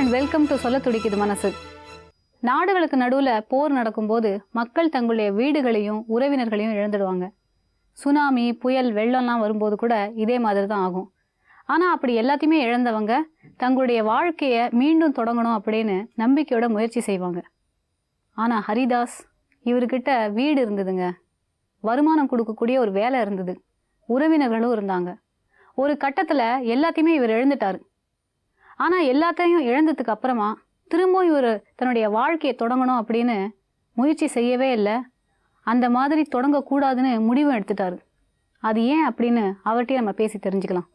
And welcome to சொல்ல துடிக்குது மனசு. நாடுகளுக்கு நடுவில் போர் நடக்கும்போது மக்கள் தங்களுடைய வீடுகளையும் உறவினர்களையும் இழந்துடுவாங்க. சுனாமி, புயல், வெள்ளம்லாம் வரும்போது கூட இதே மாதிரி தான் ஆகும். ஆனால் அப்படி எல்லாத்தையுமே இழந்தவங்க தங்களுடைய வாழ்க்கையை மீண்டும் தொடங்கணும் அப்படின்னு நம்பிக்கையோட முயற்சி செய்வாங்க. ஆனால் ஹரிதாஸ் இவர்கிட்ட வீடு இருந்ததுங்க, வருமானம் கொடுக்கக்கூடிய ஒரு வேலை இருந்தது, உறவினர்களும் இருந்தாங்க. ஒரு கட்டத்தில் எல்லாத்தையுமே இவர் இழந்துட்டார். ஆனால் எல்லாத்தையும் இழந்ததுக்கு அப்புறமா திரும்பவும் இவர் தன்னுடைய வாழ்க்கையை தொடங்கணும் அப்படின்னு முயற்சி செய்யவே இல்லை. அந்த மாதிரி தொடங்கக்கூடாதுன்னு முடிவும் எடுத்துட்டாரு. அது ஏன் அப்படின்னு அவர்கிட்டயே நம்ம பேசி தெரிஞ்சுக்கலாம்.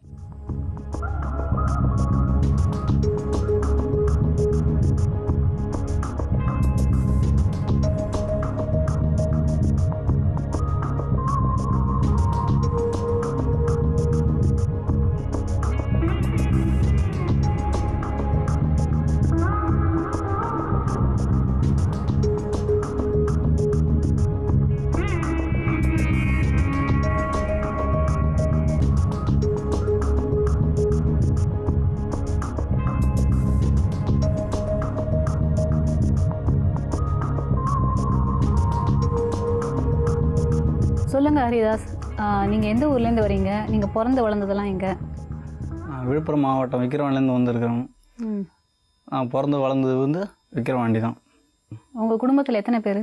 சொல்லுங்கள் ஹரிதாஸ், நீங்கள் எந்த ஊர்லேருந்து வரீங்க? நீங்கள் பிறந்து வளர்ந்ததெல்லாம் எங்கே? விழுப்புரம் மாவட்டம் விக்கிரவாண்டிலேருந்து வந்திருக்கிறோம். நான் பிறந்து வளர்ந்தது வந்து விக்கிரவாண்டி தான். உங்கள் குடும்பத்தில் எத்தனை பேர்?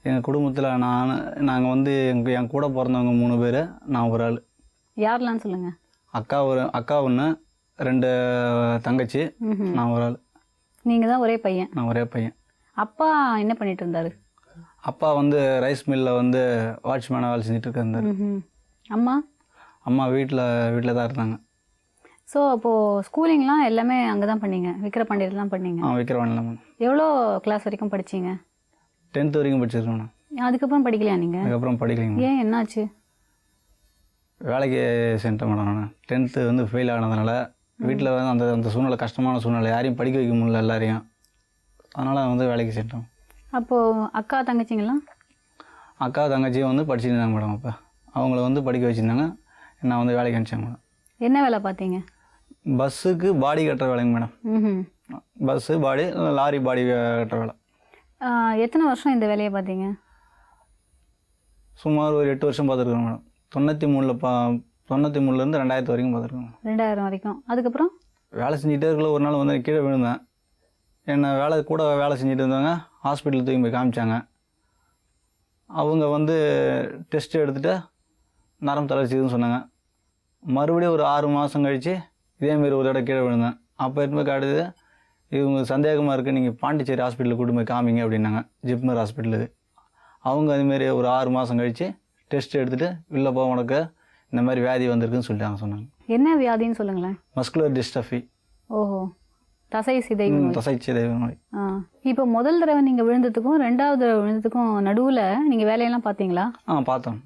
எங்கள் குடும்பத்தில் நாங்கள் வந்து என் கூட பிறந்தவங்க 3 பேர், நான் ஒரு ஆள். யாரெல்லாம் சொல்லுங்கள்? அக்கா ஒன்று, 2 தங்கச்சி, நான் ஒரு ஆள். நீங்கள் தான் ஒரே பையன்? நான் ஒரே பையன். அப்பா என்ன பண்ணிட்டு இருந்தார்? அப்பா வந்து ரைஸ் மில்லில் வந்து வாட்ச்மேனாக வேலை செஞ்சுட்டு இருக்காரு. அம்மா? அம்மா வீட்டில் தான் இருந்தாங்க. ஸோ அப்போது ஸ்கூலிங்லாம் எல்லாமே அங்கே தான் பண்ணீங்க? விக்கிரவாண்டியில் தான் பண்ணீங்க? விக்கிரவாண்டியில் தான். எவ்வளோ கிளாஸ் வரைக்கும் படிச்சிங்க? 10th வரைக்கும் படிச்சிருக்கேன். அதுக்கப்புறம் படிக்கலையா நீங்கள்? அதுக்கப்புறம் படிக்கலைங்க. ஏன், என்னாச்சு? வேலைக்கு சென்ட்டேன் மேடம். நான் 10th வந்து ஃபெயில் ஆனதுனால வீட்டில் வந்து அந்த சூழ்நிலை, கஷ்டமான சூழ்நிலை, யாரையும் படிக்க வைக்க முடியல எல்லாரையும். அதனால் வந்து வேலைக்கு சென்ட்டோம். அப்போது அக்கா தங்கச்சிங்களாம்? அக்கா தங்கச்சியும் வந்து படிச்சுட்டு இருந்தாங்க மேடம். அப்போ அவங்கள வந்து படிக்க வச்சுருந்தாங்க, நான் வந்து வேலைக்கு அனுப்பிச்சேன் மேடம். என்ன வேலை பார்த்தீங்க? பஸ்ஸுக்கு பாடி கட்டுற வேலைங்க மேடம். பஸ்ஸு பாடி, லாரி பாடி கட்டுற வேலை. எத்தனை வருஷம் இந்த வேலையை பார்த்தீங்க? சுமார் ஒரு 8 வருஷம் பார்த்துருக்கோம் மேடம். 93லேருந்து 2000 வரைக்கும் பார்த்துருக்கோம். 2000 வரைக்கும். அதுக்கப்புறம் வேலை செஞ்சுட்டே இருக்கல, ஒரு நாள் வந்து கீழே விழுந்தேன். என்னை கூட வேலை செஞ்சுட்டு இருந்தாங்க, ஹாஸ்பிட்டல் தூக்கி போய் காமிச்சாங்க. அவங்க வந்து டெஸ்ட் எடுத்துகிட்டு நரம்பு தளர்ச்சிதுன்னு சொன்னாங்க. மறுபடியும் ஒரு 6 மாதம் கழித்து இதேமாரி ஒரு தடவை கீழே விழுந்தேன். அப்போ எடுத்து போய் காட்டுது, இவங்க சந்தேகமாக இருக்குது, நீங்கள் பாண்டிச்சேரி ஹாஸ்பிட்டலுக்கு கூட்டு போய் காமிங்க அப்படின்னாங்க, ஜிப்மர் ஹாஸ்பிட்டலுக்கு. அவங்க அதுமாரி ஒரு 6 மாதம் கழித்து டெஸ்ட் எடுத்துகிட்டு, இல்லை போ உனக்கு இந்த மாதிரி வியாதி வந்திருக்குன்னு சொல்லிட்டாங்க. சொன்னாங்க. என்ன வியாதின்னு சொல்லுங்களேன்? Muscular dystrophy. ஓஹோ, தசை சிதைவு நோய். இப்போ முதல் தடவை நீங்கள் விழுந்ததுக்கும் 2வது தடவை விழுந்ததுக்கும் நடுவில் நீங்கள் வேலையெல்லாம் பார்த்தீங்களா? பார்த்தோம்.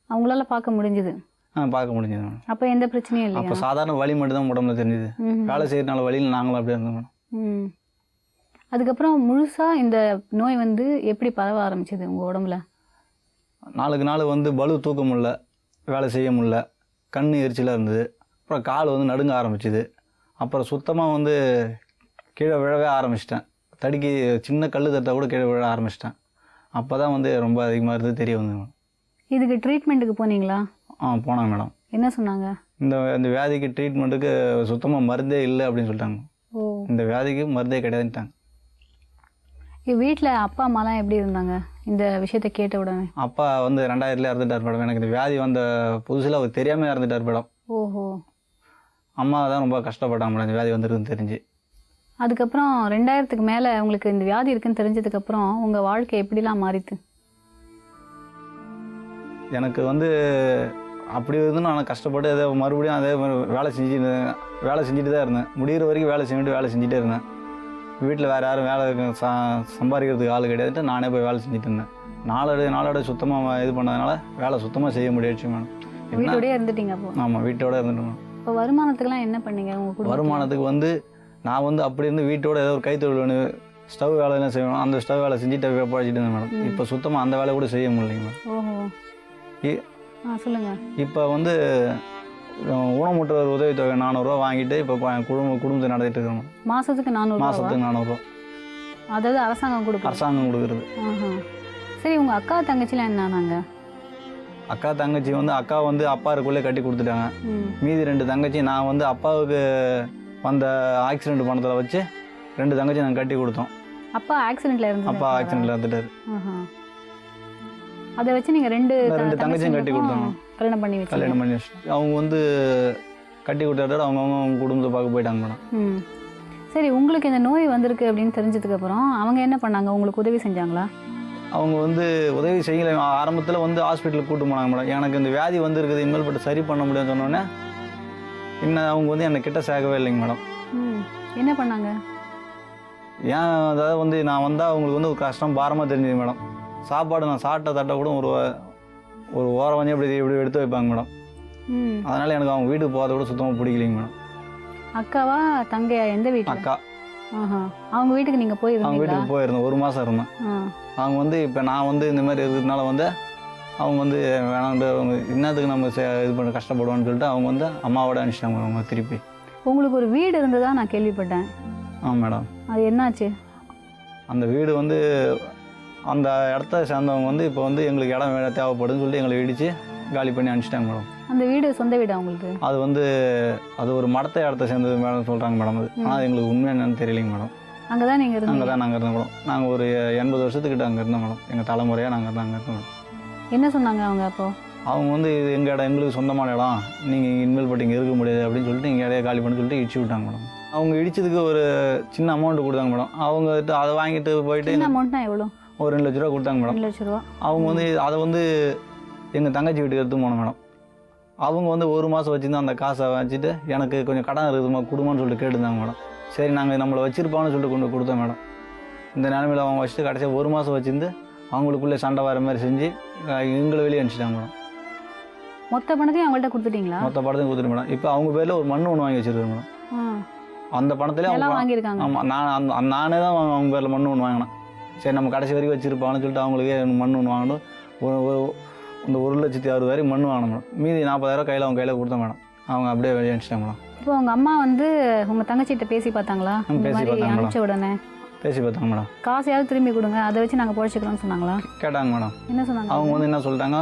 அவங்களால பார்க்க முடிஞ்சுது? பார்க்க முடிஞ்சது மேடம். அப்போ எந்த பிரச்சனையும் இல்லை? அப்போ சாதாரண வலி மட்டும் தான் உடம்புல தெரிஞ்சுது. வேலை செய்யறதுனால வழியில் நாங்களும் அப்படியே இருந்தோம் மேடம். அதுக்கப்புறம் முழுசாக இந்த நோய் வந்து எப்படி பரவ ஆரம்பிச்சது உங்கள் உடம்புல? நாளுக்கு நாள் வந்து பலு தூக்க முடியல, வேலை செய்ய முடியல, கண் எரிச்சலாக இருந்தது. அப்புறம் கால் வந்து நடுங்க ஆரம்பிச்சிது. அப்புறம் சுத்தமாக வந்து கீழே விழவே ஆரம்பிச்சிட்டேன். தடுக்கி சின்ன கல் தட்டா கூட கீழே விழ ஆரம்பிச்சிட்டேன். அப்போ தான் வந்து ரொம்ப அதிகமாக இருந்தது தெரிய வந்து மேடம். இதுக்கு ட்ரீட்மெண்ட்டுக்கு போனீங்களா? போனாங்க மேடம். என்ன சொன்னாங்க? இந்த வியாதிக்கு ட்ரீட்மெண்ட்டுக்கு சுத்தமாக மருந்தே இல்லை அப்படின்னு சொல்லிட்டாங்க. இந்த வியாதிக்கு மருந்தே கிடையாதுன்ட்டாங்க. வீட்டில் அப்பா அம்மாலாம் எப்படி இருந்தாங்க இந்த விஷயத்தை கேட்ட உடனே? அப்பா வந்து 2000 இறந்துட்டார் மேடம். எனக்கு இந்த வியாதி வந்த புதுசில் அவர் தெரியாமல் இறந்துட்டார் மேடம். ஓஹோ. அம்மா தான் ரொம்ப கஷ்டப்பட்டாங்க மேடம் இந்த வியாதி வந்துருக்குன்னு தெரிஞ்சு. அதுக்கப்புறம் 2000க்கு மேலே உங்களுக்கு இந்த வியாதி இருக்குன்னு தெரிஞ்சதுக்கப்புறம் உங்கள் வாழ்க்கை எப்படிலாம் மாறித்து? எனக்கு வந்து அப்படி இருந்து நான் கஷ்டப்பட்டு அதே மறுபடியும் அதே மாதிரி வேலை செஞ்சுட்டு தான் இருந்தேன். முடிகிற வரைக்கும் வேலை செஞ்சுட்டே இருந்தேன். வீட்டில் வேறு யாரும் வேலை சம்பாதிக்கிறதுக்கு ஆள் கிடையாதுட்டு நானே போய் வேலை செஞ்சுட்டு இருந்தேன். நாளோட சுத்தமாக இது பண்ணதுனால வேலை சுத்தமாக செய்ய முடியாச்சு மேடம். வீட்டோடய இருந்துட்டீங்க அப்போ? ஆமாம், வீட்டோட இருந்துட்டு மேடம். இப்போ வருமானத்துக்குலாம் என்ன பண்ணீங்க? வருமானத்துக்கு வந்து நான் வந்து அப்படி இருந்து வீட்டோட ஏதோ ஒரு கைத்தொழில் ஒன்று, ஸ்டவ் வேலையெல்லாம் செய்யணும், அந்த ஸ்டவ் வேலை செஞ்சுட்டு பழச்சிட்டு இருந்தேன் மேடம். இப்போ சுத்தமாக அந்த வேலை கூட செய்ய முடியலைங்க மேடம். ஓஹோ. சொல்லுங்கள். இப்போ வந்து ஊனமுற்றோர் உதவித்தொகை 400 வாங்கிட்டு இப்போ குடும்பத்தை நடத்திட்டு இருக்கோம். மாதத்துக்கு 400? மாதத்துக்கு 400. அதாவது அரசாங்கம் கொடுக்கும்? அரசாங்கம் கொடுக்குறது. சரி, உங்கள் அக்கா தங்கச்சிலாம் என்னானாங்க? அக்கா தங்கச்சி வந்து அக்கா வந்து அப்பா இருக்குள்ளே கட்டி கொடுத்துட்டாங்க. மீதி 2 தங்கச்சி நான் வந்து அப்பாவுக்கு வந்த ஆக்சிடென்ட் பணத்தில் வச்சு 2 தங்கச்சி நாங்கள் கட்டி கொடுத்தோம். அப்பா ஆக்சிடென்ட்ல இருந்து? அப்பா ஆக்சிடென்ட்ல இருந்துட்டாரு. அதை வச்சு நீங்கள் 2 தங்கச்சியும் கட்டி கொடுத்தாங்க. கல்யாணம் பண்ணி வச்சு அவங்க வந்து கட்டி கொடுத்தாரு. அவங்க குடும்பத்தை பார்க்க போயிட்டாங்க மேடம். சரி, உங்களுக்கு இந்த நோய் வந்திருக்கு அப்படின்னு தெரிஞ்சதுக்கப்புறம் அவங்க என்ன பண்ணாங்க? உங்களுக்கு உதவி செஞ்சாங்களா? அவங்க வந்து உதவி செய்யலை. ஆரம்பத்தில் வந்து ஹாஸ்பிட்டலுக்கு கூட்டு போனாங்க மேடம். எனக்கு இந்த வியாதி வந்துருக்குது, இனிமேல் பட்டு சரி பண்ண முடியும்னு சொன்னோன்னே இன்னும் அவங்க வந்து என்னை கிட்ட சேர்க்கவே இல்லைங்க மேடம். என்ன பண்ணாங்க? ஏன் அதாவது வந்து நான் வந்தால் அவங்களுக்கு வந்து ஒரு கஷ்டம் பாரமாக தெரிஞ்சுது மேடம். சாப்பாடு நான் சாப்பிட்ட தட்டை கூட ஒரு ஓரம் வந்து இப்படி எடுத்து வைப்பாங்க மேடம். அதனால் எனக்கு அவங்க வீட்டுக்கு போகிறத கூட சுத்தமாக பிடிக்கலைங்க மேடம். அக்காவா தங்கையா? எந்த வீட்டு? அக்கா. அவங்க வீட்டுக்கு நீங்கள் போயிருந்தீங்க? அவங்க வீட்டுக்கு போயிருந்தேன், 1 மாதம் இருந்தேன். அவங்க வந்து இப்போ நான் வந்து இந்த மாதிரி இருக்கிறதுனால வந்து அவங்க வந்து வேணாண்டு அவங்க இன்னத்துக்கு நம்ம இது பண்ண கஷ்டப்படுவோன்னு சொல்லிட்டு அவங்க வந்து அம்மாவோட அனுப்பிச்சிட்டாங்க அவங்க திருப்பி. உங்களுக்கு ஒரு வீடு இருந்ததா நான் கேள்விப்பட்டேன். மேடம். அது என்னாச்சு? அந்த வீடு வந்து அந்த இடத்த சேர்ந்தவங்க வந்து இப்போ வந்து எங்களுக்கு இடம் வேலை தேவைப்படுதுன்னு சொல்லிட்டு எங்களை இடித்து காலி பண்ணி அனுப்பிச்சிட்டாங்க மேடம். அந்த வீடு சொந்த வீடா உங்களுக்கு? அது வந்து அது ஒரு இடத்த சேர்ந்தது மேடம் சொல்கிறாங்க மேடம். அது ஆனால் எங்களுக்கு உண்மை என்னன்னு தெரியலைங்க மேடம். அங்கே தான் நீங்கள் இருந்தீங்க? அங்கே தான் நாங்கள் இருந்தோம் மேடம். நாங்கள் ஒரு 80 வருஷத்துக்கிட்ட அங்கே இருந்தோம் மேடம். எங்கள் தலைமுறையாக நாங்கள் தான் அங்கே இருந்தோம் மேடம். என்ன சொன்னாங்க அவங்க அப்போ? அவங்க வந்து இது எங்கள் இடம், எங்களுக்கு சொந்தமான இடம், நீங்கள் இனிமேல் பட்டு இங்கே இருக்க முடியாது அப்படின்னு சொல்லிட்டு இங்கே இடையே காலி பண்ணி சொல்லிட்டு இடிச்சு விட்டாங்க மேடம். அவங்க இடிச்சதுக்கு ஒரு சின்ன அமௌண்ட் கொடுத்தாங்க மேடம். அவங்க அதை வாங்கிட்டு போயிட்டு. சின்ன அமௌண்ட்னா எவ்வளோ? ஒரு 2 லட்ச ரூபா கொடுத்தாங்க மேடம். 2 லட்ச ரூபா. அவங்க வந்து அதை வந்து எங்கள் தங்கச்சி வீட்டுக்கு எடுத்து போனோம் மேடம். அவங்க வந்து 1 மாதம் வச்சுருந்து அந்த காசை வச்சுட்டு எனக்கு கொஞ்சம் கடன் இருக்குதுமா கொடுமான்னு சொல்லிட்டு கேட்டுருந்தாங்க மேடம். சரி நாங்கள் நம்மளை வச்சிருப்பான்னு சொல்லிட்டு கொண்டு கொடுத்தோம் மேடம். இந்த நிலமையில் அவங்க வச்சுட்டு கடைசியாக 1 மாதம் வச்சுருந்து அவங்களுக்குள்ளே சண்டை வர மாதிரி செஞ்சு எங்களை வெளியே அனுப்பிச்சிட்டாங்க மேடம். மொத்த பணத்தையும் அவங்கள்ட்ட கொடுத்துட்டீங்களா? மொத்த பணத்தையும் கொடுத்துட்டு மேடம். இப்போ அவங்க பேரில் ஒரு மண் ஒன்று வாங்கி வச்சுருக்கேன் மேடம். அந்த பணத்திலே அவங்க வாங்கியிருக்காங்க. ஆமாம், நானே தான் அவங்க பேரில் மண் ஒன்று வாங்கினேன். சரி நம்ம கடைசி வரைக்கும் வச்சுருப்பான்னு சொல்லிட்டு அவங்களுக்கே மண் ஒன்று வாங்கணும். இந்த 1,60,000 மண் வாங்கணும் மேடம். மீதி 40,000 கையில் அவங்க கையில் கொடுத்தேன் மேடம். அவங்க அப்படியே வெளியே அனுப்பிச்சிட்டாங்க மேடம். இப்போ உங்கள் அம்மா வந்து உங்கள் தங்கச்சிகிட்ட பேசி பார்த்தாங்களா? பேசி பார்த்தாங்க மேடம். உடனே பேசி பார்த்தாங்க மேடம். காசையாவது திரும்பி கொடுங்க, அதை வச்சு நாங்கள் பொழைச்சிக்கிறோம்னு சொன்னாங்களா? கேட்டாங்க மேடம். என்ன சொன்னாங்க? அவங்க வந்து என்ன சொல்லிட்டாங்க,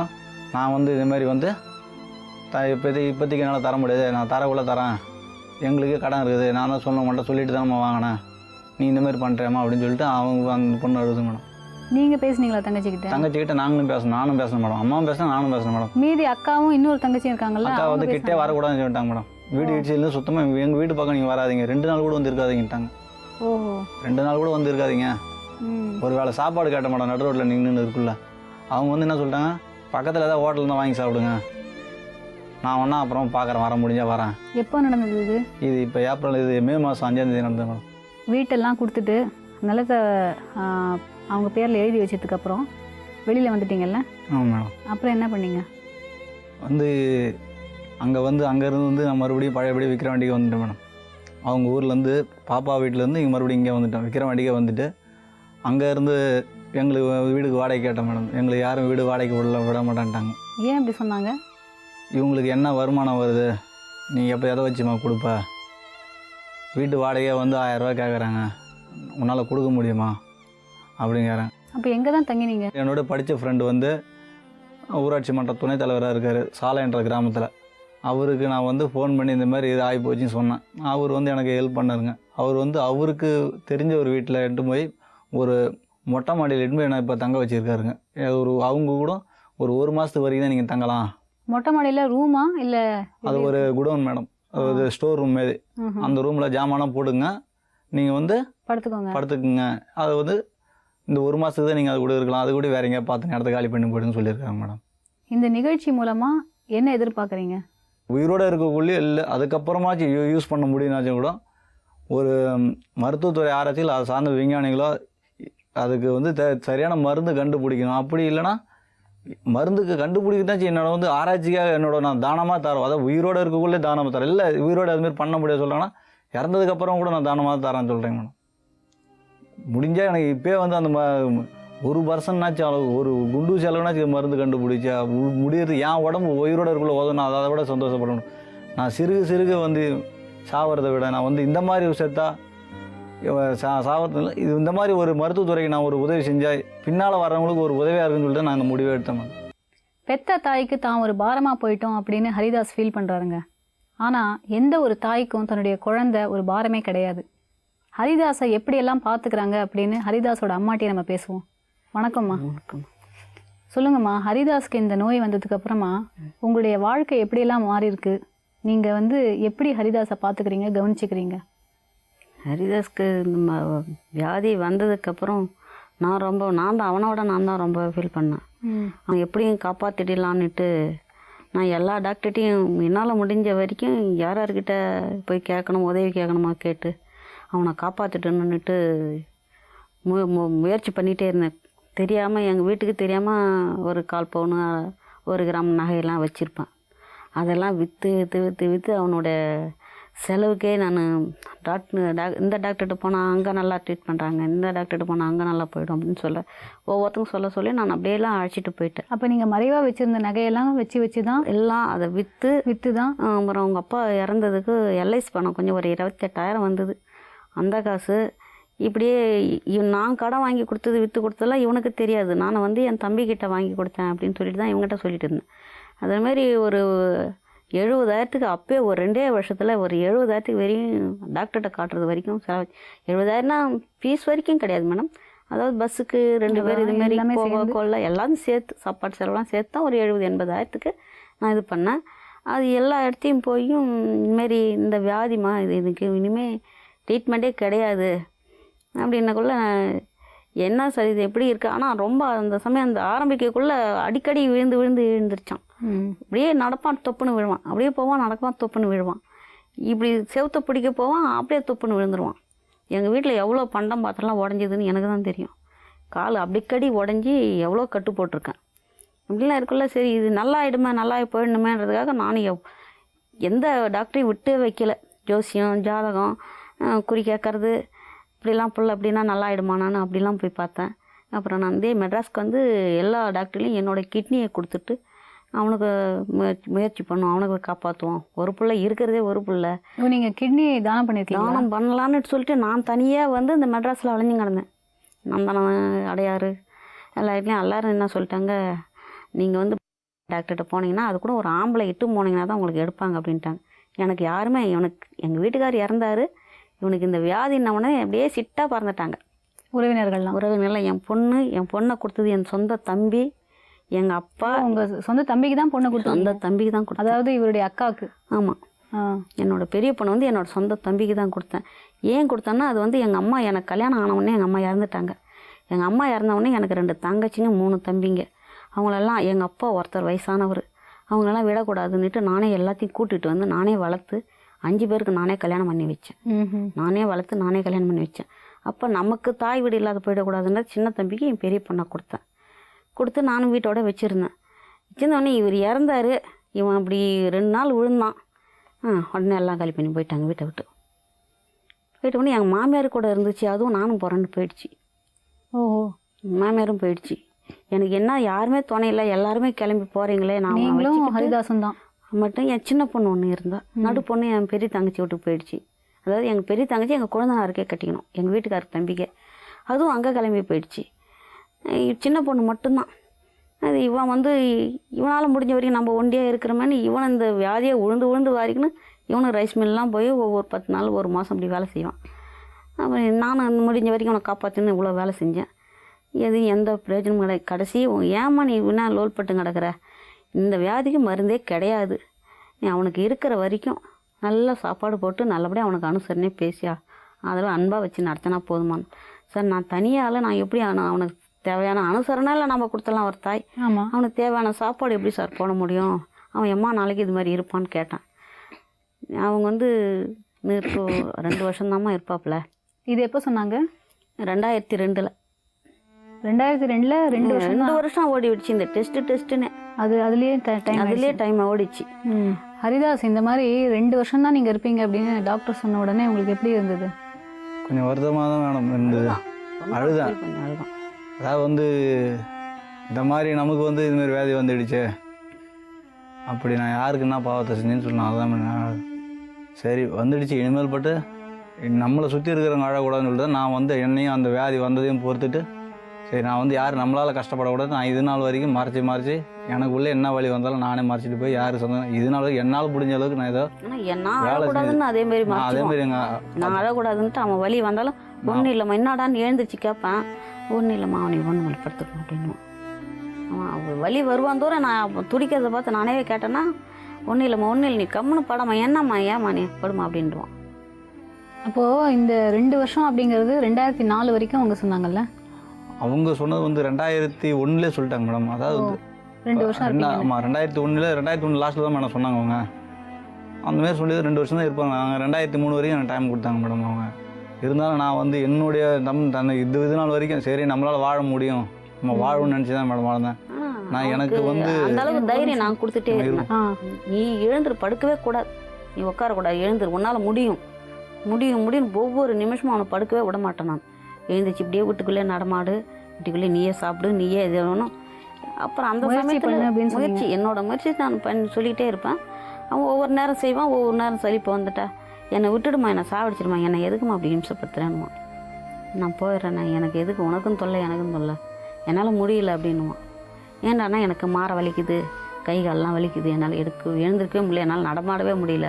நான் வந்து இது மாதிரி வந்து இப்போதைக்கு என்னால் தர முடியாது, நான் தரக்குள்ளே தரேன், எங்களுக்கு கடன் இருக்குது, நான் தான் சொல்ல மாட்டேன், சொல்லிட்டு தான் நம்ம வாங்கினேன், நீ இந்த மாதிரி பண்ணுறேம்மா அப்படின்னு சொல்லிட்டு அவங்க அந்த பொண்ணு எழுதுங்க மேடம். நீங்கள் பேசுனீங்களா தங்கச்சிக்கிட்ட? தங்கச்சிக்கிட்ட நாங்களும் பேசணும், நானும் பேசணும் மேடம். அம்மாவும் பேசினேன், நானும் பேசணும் மேடம். மீதி அக்காவும் இன்னொரு தங்கச்சியும் இருக்காங்கல்ல, அக்கா வந்து கிட்டே வரக்கூடாதுன்னு சொல்லிட்டாங்க மேடம். வீடு இடிச்சதுலேருந்து சுத்தமாக எங்கள் வீட்டு பக்கம் நீங்கள் வராதிங்க, 2 நாள் கூட வந்து இருக்காதீங்கட்டாங்க. ஓஹோ, 2 நாள் கூட வந்து இருக்காதீங்க. ஒரு வேளை சாப்பாடு கேட்ட மேடம், நடு ரோட்டில் நின்று இருக்குல்ல, அவங்க வந்து என்ன சொல்லிட்டாங்க, பக்கத்தில் ஏதாவது ஹோட்டலில் தான் வாங்கி சாப்பிடுங்க, நான் ஒன்றா அப்புறம் பார்க்குறேன், வர முடிஞ்சால் வரேன். எப்போ நடந்தது இது? இது இப்போ ஏப்ரல், இது மே மாதம் 5ஆம் தேதி நடந்தது மேடம். வீட்டெல்லாம் கொடுத்துட்டு நிலத்தை அவங்க பேரில் எழுதி வச்சதுக்கப்புறம் வெளியில் வந்துட்டீங்கல்ல? ஆமாம் மேடம். அப்புறம் என்ன பண்ணீங்க? அங்கேருந்து நான் மறுபடியும் பழையபடி விக்கிரவாண்டிக்கு வந்துட்டேன் மேடம். அவங்க ஊர்லேருந்து பாப்பா வீட்டிலேருந்து இங்கே மறுபடியும் இங்கே வந்துட்டேன், விக்கிரவாண்டிக்கே வந்துட்டு. அங்கேருந்து எங்களுக்கு வீடுக்கு வாடகை கேட்டேன் மேடம். எங்களுக்கு யாரும் வீடு வாடகைக்கு விட மாட்டேன்ட்டாங்க. ஏன் இப்படி சொன்னாங்க? இவங்களுக்கு என்ன வருமானம் வருது, நீ எப்போ எதை வச்சுமா கொடுப்ப, வீட்டு வாடகையை 1000 ரூபா கேட்குறாங்க, உன்னால் கொடுக்க முடியுமா அப்படிங்கிறேன். அப்போ எங்கே தான் தங்கினீங்க? என்னோட படித்த ஃப்ரெண்டு ஊராட்சி மன்ற துணைத் தலைவராக இருக்கார் சாலை என்ற கிராமத்தில். அவருக்கு நான் ஃபோன் பண்ணி இந்த மாதிரி இது ஆகி போச்சுன்னு சொன்னேன். அவர் எனக்கு ஹெல்ப் பண்ணாருங்க. அவர் அவருக்கு தெரிஞ்ச ஒரு வீட்டில் எட்டு போய் ஒரு மொட்டை மாடியில் எட்டு போய் என்ன இப்போ தங்க வச்சுருக்காருங்க. அவங்க கூட ஒரு மாதத்துக்கு வரைக்கும் தான் நீங்கள் தங்கலாம். மொட்டை மாடியில் ரூமா இல்லை? அது ஒரு குடோன் மேடம், ஒரு ஸ்டோர் ரூம் மாரி. அந்த ரூமில் ஜாமானம் போடுங்க, நீங்கள் படுத்துக்குங்க. அது இந்த 1 மாதத்துக்கு தான் நீங்கள் அது கூட இருக்கலாம், அது கூட வேற எங்கேயா பார்த்து இடத்த காலி பண்ணி போயிடுன்னு சொல்லியிருக்காங்க மேடம். இந்த நிகழ்ச்சி மூலமாக என்ன எதிர்பார்க்குறீங்க? உயிரோடு இருக்கக்குள்ளே இல்லை, அதுக்கப்புறமாச்சும் யூஸ் பண்ண முடியும்னாச்சும் கூட ஒரு மருத்துவத்துறை ஆராய்ச்சியில் அதை சார்ந்த விஞ்ஞானிகளோ அதுக்கு சரியான மருந்து கண்டுபிடிக்கணும். அப்படி இல்லைன்னா மருந்துக்கு கண்டுபிடிக்கிறதாச்சும் என்னோட ஆராய்ச்சிக்காக நான் தானமாக தரோம். அதாவது உயிரோடு இருக்கக்குள்ளே தானமாக தரேன். இல்லை உயிரோடு அதுமாரி பண்ண முடியாது சொல்கிறாங்கன்னா இறந்ததுக்கப்புறம் கூட நான் தானமாக தரேன்னு சொல்கிறேங்க மேடம். முடிஞ்சால் எனக்கு இப்போயே அந்த 1% அளவு ஒரு குண்டு செலவுனாச்சும் மருந்து கண்டுபிடிச்சா முடியுது, என் உடம்பு உயிரோடு இருக்குள்ள உதவும், அதை விட சந்தோஷப்படணும். நான் சிறுக வந்து சாவறதை விட நான் வந்து இந்த மாதிரி செத்தா சாவறதில்லை, இது இந்த மாதிரி ஒரு மருத்துவத்துறைக்கு நான் ஒரு உதவி செஞ்சால் பின்னால் வரவங்களுக்கு ஒரு உதவியாக இருக்குன்னு சொல்லிட்டு நான் அந்த முடிவை எடுத்தேன். பெத்த தாய்க்கு தான் ஒரு பாரமாக போயிட்டோம் அப்படின்னு ஹரிதாஸ் ஃபீல் பண்ணுறாருங்க. ஆனால் எந்த ஒரு தாய்க்கும் தன்னுடைய குழந்தை ஒரு பாரமே கிடையாது. ஹரிதாஸை எப்படியெல்லாம் பார்த்துக்கிறாங்க அப்படின்னு ஹரிதாஸோட அம்மாட்டியை நம்ம பேசுவோம். வணக்கம்மா. வணக்கம். சொல்லுங்கம்மா, ஹரிதாஸ்க்கு இந்த நோய் வந்ததுக்கு அப்புறமா உங்களுடைய வாழ்க்கை எப்படியெல்லாம் மாறி இருக்கு? நீங்கள் வந்து எப்படி ஹரிதாஸை பார்த்துக்கிறீங்க, கவனிச்சுக்கிறீங்க? ஹரிதாஸ்க்கு இந்த வியாதி வந்ததுக்கப்புறம் நான் தான் ரொம்ப ஃபீல் பண்ணேன். அவன் எப்படியும் காப்பாற்றிடலான்னுட்டு நான் எல்லா டாக்டர்கிட்டையும் என்னால் முடிஞ்ச வரைக்கும் யார்கிட்ட போய் கேட்கணும், உதவி கேட்கணுமா கேட்டு அவனை காப்பாற்றிட்டணுன்னுட்டு முயற்சி பண்ணிகிட்டே இருந்தேன். தெரியாமல் எங்கள் வீட்டுக்கு தெரியாமல் ஒரு 1/4 பவுன் 1 கிராம் நகையெல்லாம் வச்சுருப்பேன். அதெல்லாம் விற்று அவனோட செலவுக்கே நான் இந்த டாக்டர்கிட்ட போனால் அங்கே நல்லா ட்ரீட் பண்ணுறாங்க, இந்த டாக்டர்கிட்ட போனால் அங்கே நல்லா போய்டும் அப்படின்னு ஒவ்வொருத்தங்க சொல்லி நான் அப்படியெல்லாம் அழைச்சிட்டு போயிட்டேன். அப்போ நீங்கள் மறைவாக வச்சுருந்த நகையெல்லாம் வச்சு தான் எல்லாம் அதை விற்று தான். அப்புறம் அவங்க அப்பா இறந்ததுக்கு எல்ஐசி பணம் கொஞ்சம் ஒரு 28,000 வந்தது. அந்த காசு இப்படியே நான் கடன் வாங்கி விற்று கொடுத்ததெல்லாம் இவனுக்கு தெரியாது. நான் வந்து என் தம்பிக்கிட்ட வாங்கி கொடுத்தேன் அப்படின்னு சொல்லிட்டு தான் இவங்ககிட்ட சொல்லிட்டு இருந்தேன். அதேமாதிரி ஒரு 70,000க்கு அப்போயே ஒரு 2 வருஷத்தில் ஒரு 70,000க்கு வரையும் டாக்டர்கிட்ட காட்டுறது வரைக்கும் செலவு. 70,000னா ஃபீஸ் வரைக்கும் கிடையாது மேடம். அதாவது பஸ்ஸுக்கு 2 பேர் இதுமாரி கொள்ள எல்லாம் சேர்த்து சாப்பாடு செலவெல்லாம் சேர்த்து தான் ஒரு 70,000-80,000த்துக்கு நான் இது பண்ணேன். அது எல்லா இடத்தையும் போயும் இதுமாரி இந்த வியாதிமா இதுக்கு இனிமேல் ட்ரீட்மெண்ட்டே கிடையாது அப்படின்னக்குள்ள என்ன சார் இது எப்படி இருக்குது. ஆனால் ரொம்ப அந்த சமயம் அந்த ஆரம்பிக்கக்குள்ளே அடிக்கடி விழுந்துருச்சான். அப்படியே நடப்பான், தொப்புன்னு விழுவான், அப்படியே போவான், நடப்பான், தொப்புன்னு விழுவான். இப்படி செவுத்தை பிடிக்க போவான், அப்படியே தொப்புன்னு விழுந்துருவான். எங்கள் வீட்டில் எவ்வளோ பண்டம் பாத்திரம்லாம் உடஞ்சிதுன்னு எனக்கு தான் தெரியும். கால் அடிக்கடி உடஞ்சி எவ்வளோ கட்டு போட்டிருக்கேன். இப்படிலாம் இருக்குள்ள சரி இது நல்லா போயிடணுமேன்றதுக்காக நானும் எந்த டாக்டரையும் விட்டே வைக்கல. ஜோசியம், ஜாதகம், குறி கேட்கறது, இப்படிலாம் புள்ள அப்படின்னா நல்லா ஆகிடுமானான்னு அப்படிலாம் போய் பார்த்தேன். அப்புறம் நான் வந்து மெட்ராஸ்க்கு வந்து எல்லா டாக்டர்லையும் என்னோடய கிட்னியை கொடுத்துட்டு அவனுக்கு முயற்சி பண்ணுவோம், அவனுக்கு காப்பாற்றுவோம். ஒரு பிள்ளை இருக்கிறதே ஒரு பிள்ளை. நீங்கள் கிட்னி தானம் பண்ணியிருக்கீங்க? தானம் பண்ணலான்னு சொல்லிட்டு நான் தனியாக வந்து இந்த மெட்ராஸில் அலைஞ்சு கிடந்தேன். நந்தனம், அடையாறு எல்லா இடத்துலையும் எல்லோரும் என்ன சொல்லிட்டாங்க, நீங்கள் வந்து டாக்டர்கிட்ட போனீங்கன்னா அது கூட ஒரு ஆம்பளை இட்டு போனீங்கன்னா தான் உங்களுக்கு எடுப்பாங்க அப்படின்ட்டாங்க. எனக்கு யாருமே எங்கள் வீட்டுக்கார் இறந்தார், இவனுக்கு இந்த வியாதின்னவனே அப்படியே சிட்டாக பறந்துட்டாங்க உறவினர்கள்லாம். என் பொண்ணை கொடுத்தது என் சொந்த தம்பி, எங்கள் அப்பா. உங்கள் சொந்த தம்பிக்கு தான் பொண்ணை கொடுத்தோம்? சொந்த தம்பிக்கு தான் கொடுத்தேன். அதாவது இவருடைய அக்காவுக்கு? ஆமாம். என்னோட பெரிய பொண்ணு வந்து என்னோடய சொந்த தம்பிக்கு தான் கொடுத்தேன். ஏன் கொடுத்தேன்னா அது வந்து எங்கள் அம்மா எனக்கு கல்யாணம் ஆனவுடனே எங்கள் அம்மா இறந்துட்டாங்க. எங்கள் அம்மா இறந்தவுடனே எனக்கு 2 தங்கச்சிங்க 3 தம்பிங்க. அவங்களெல்லாம் எங்கள் அப்பா ஒருத்தர் வயசானவர், அவங்களெல்லாம் விடக்கூடாதுன்னுட்டு நானே எல்லாத்தையும் கூட்டிகிட்டு வந்து நானே வளர்த்து 5 பேருக்கு நானே கல்யாணம் பண்ணி வச்சேன். நானே வளர்த்து நானே கல்யாணம் பண்ணி வச்சேன். அப்போ நமக்கு தாய் வீடு இல்லாத போயிடக்கூடாதுன்னா சின்ன தம்பிக்கு என் பெரிய பொண்ணை கொடுத்து நானும் வீட்டோட வச்சுருந்தேன். வச்சுருந்தோடனே இவர் இறந்தார். இவன் அப்படி 2 நாள் விழுந்தான். உடனே எல்லாம் காலி பண்ணி போயிட்டாங்க வீட்டை விட்டு. எங்கள் மாமியார் கூட இருந்துச்சு, அதுவும் நானும் போகிறேன்னு போயிடுச்சு. ஓஹோ. மாமியாரும் போயிடுச்சு. எனக்கு என்ன யாருமே துணை இல்லை, எல்லாருமே கிளம்பி போகிறீங்களே. நான் ஹரிதாசன் தான் மட்டும் என் சின்ன பொண்ணு ஒன்று இருந்தா, நடு பொண்ணு என் பெரிய தங்கச்சி விட்டு போயிடுச்சு. அதாவது எங்கள் பெரிய தங்கச்சி எங்கள் குழந்தைனாருக்கே கட்டிக்கணும், எங்கள் வீட்டுக்காருக்கு தம்பிக்கே. அதுவும் அங்கே கிளம்பி போயிடுச்சு. சின்ன பொண்ணு மட்டும்தான். அது இவன் வந்து இவனால் முடிஞ்ச வரைக்கும் நம்ம ஒண்டியாக இருக்கிறோமேனு இவன் இந்த வியாதியை உழுந்து வாரிக்குன்னு இவனும் ரைஸ் மில்லாம் போய் ஒவ்வொரு 10 நாள் 1 மாதம் அப்படி வேலை செய்வான். அப்புறம் நானும் முடிஞ்ச வரைக்கும் அவனை காப்பாற்றுன்னு இவ்வளோ வேலை செஞ்சேன். எந்த பிரயோஜனமும் கிடையாது. கடைசி ஏமா நீ இவனா லோல் பட்டு கிடக்கிற, இந்த வியாதிக்கு மருந்தே கிடையாது, நீ அவனுக்கு இருக்கிற வரைக்கும் நல்லா சாப்பாடு போட்டு நல்லபடியாக அவனுக்கு அனுசரணை பேசியா அதெல்லாம் அன்பாக வச்சு நடத்தினா போதுமான். சார் நான் தனியால் நான் எப்படி அவனுக்கு தேவையான அனுசரணை இல்லை நம்ம கொடுத்தலாம் ஒரு தாய். ஆமாம். அவனுக்கு தேவையான சாப்பாடு எப்படி சார் போட முடியும், அவன் எம்மா நாளைக்கு இது மாதிரி இருப்பான்னு கேட்டான். அவங்க வந்து இப்போ 2 வருஷம்தாம்மா இருப்பாப்புல. இது எப்போ சொன்னாங்க? 2002. 2002 2 வருஷம் ஓடி விடுச்சு இந்த டெஸ்ட்டுன்னு. அதுலேயே டைம் ஓடிச்சு. ஹரிதாஸ், இந்த மாதிரி 2 வருஷம் தான் நீங்கள் இருப்பீங்க அப்படின்னு டாக்டர் சொன்ன உடனே உங்களுக்கு எப்படி இருந்தது? கொஞ்சம் வருத்தமாக தான் மேடம் இருந்தது. அழுதான். அதாவது வந்து இந்த மாதிரி நமக்கு வந்து இதுமாரி வியாதி வந்துடுச்சு அப்படி நான் யாருக்கு என்ன பாவத்தை செஞ்சேன்னு சொன்னேன். அதான் நான் சரி வந்துடுச்சு, இனிமேல் பட்டு நம்மளை சுற்றி இருக்கிறவங்க அழக்கூடாதுன்னு சொல்லிட்டு நான் வந்து என்னையும் அந்த வியாதி வந்ததையும் பொறுத்துட்டு சரி நான் வந்து யார் நம்மளால் கஷ்டப்படக்கூடாது, நான் இது நாள் வரைக்கும் மறைச்சி எனக்குள்ளே என்ன வழி வந்தாலும் நானே மறைச்சிட்டு போய் யார் சொந்தம் இது நாள் வரைக்கும் என்னால் முடிஞ்ச அளவுக்கு நான் ஏதோ நான் அழக்கூடாதுன்னு அதேமாரி அதேமாரி நான் அழக்கூடாதுன்ட்டு அவன் வலி வந்தாலும் ஒன்றும் இல்லைம்மா என்னடான்னு எழுந்திரிச்சு கேட்பேன். ஒன்றும் இல்லைம்மா அவனை ஒன்று மேலே படுத்துக்கணும் அப்படின்னு அவன் வலி வருவான் தூரம் நான் துடிக்கிறத பார்த்து நானே கேட்டேன்னா ஒன்றும் இல்லைம்மா ஒன்றும் இல்லை நீ கம்முன்னு படம்மா என்னம்மா ஏம்மா நீ படுமா அப்படின்ட்டுவான். அப்போது இந்த 2 வருஷம் அப்படிங்கிறது 2004 வரைக்கும் அவங்க சொன்னாங்கல்ல? அவங்க சொன்னது வந்து 2001 சொல்லிட்டாங்க மேடம். அதாவது 2 வருஷம் ஆமாம் 2001 லாஸ்ட்டில் தான் மேடம் சொன்னாங்க அவங்க. அந்தமாரி சொல்லி 2 வருஷம் தான் இருப்பாங்க. அவங்க 2003 வரைக்கும் எனக்கு டைம் கொடுத்தாங்க மேடம். அவங்க இருந்தாலும் நான் வந்து என்னுடைய தன்னை இது நாள் வரைக்கும் சரி நம்மளால் வாழ முடியும், நம்ம வாழணும்னு நினச்சி தான் மேடம் வாழ்ந்தேன். நான் எனக்கு வந்து அந்த அளவுக்கு தைரியம் நான் கொடுத்துட்டே இருந்தேன். நீ எழுந்துரு, படுக்கவே கூடாது, நீ உட்காரக்கூடாது, எழுந்துரு, உன்னால் முடியும் முடியும் முடியும் ஒவ்வொரு நிமிஷமும் அவனை படுக்கவே விட மாட்டேன். நான் எழுந்திரிச்சு இப்படியே வீட்டுக்குள்ளே நடமாடு, வீட்டுக்குள்ளே நீயே சாப்பிடு, நீயே இது வேணும். அப்புறம் அந்த சமயத்தில் முயற்சி என்னோட முயற்சி நான் சொல்லிக்கிட்டே இருப்பேன். அவன் ஒவ்வொரு நேரம் செய்வான், ஒவ்வொரு நேரம் சலிப்பு வந்துட்டா என்னை விட்டுடுமா, என்னை சாவடிச்சிடுமா, என்னை எதுக்குமா அப்படி இம்சப்படுத்துறேன்னுமா. நான் போயிடுறேன், எனக்கு எதுக்கு, உனக்கும் தொல்லை எனக்கும் தொல்லை, என்னால் முடியல அப்படின்னுவான். ஏன்டானா எனக்கு மாற வலிக்குது, கை காலெலாம் வலிக்குது, என்னால் எழுந்திருக்கவே முடியல, என்னால் நடமாடவே முடியல,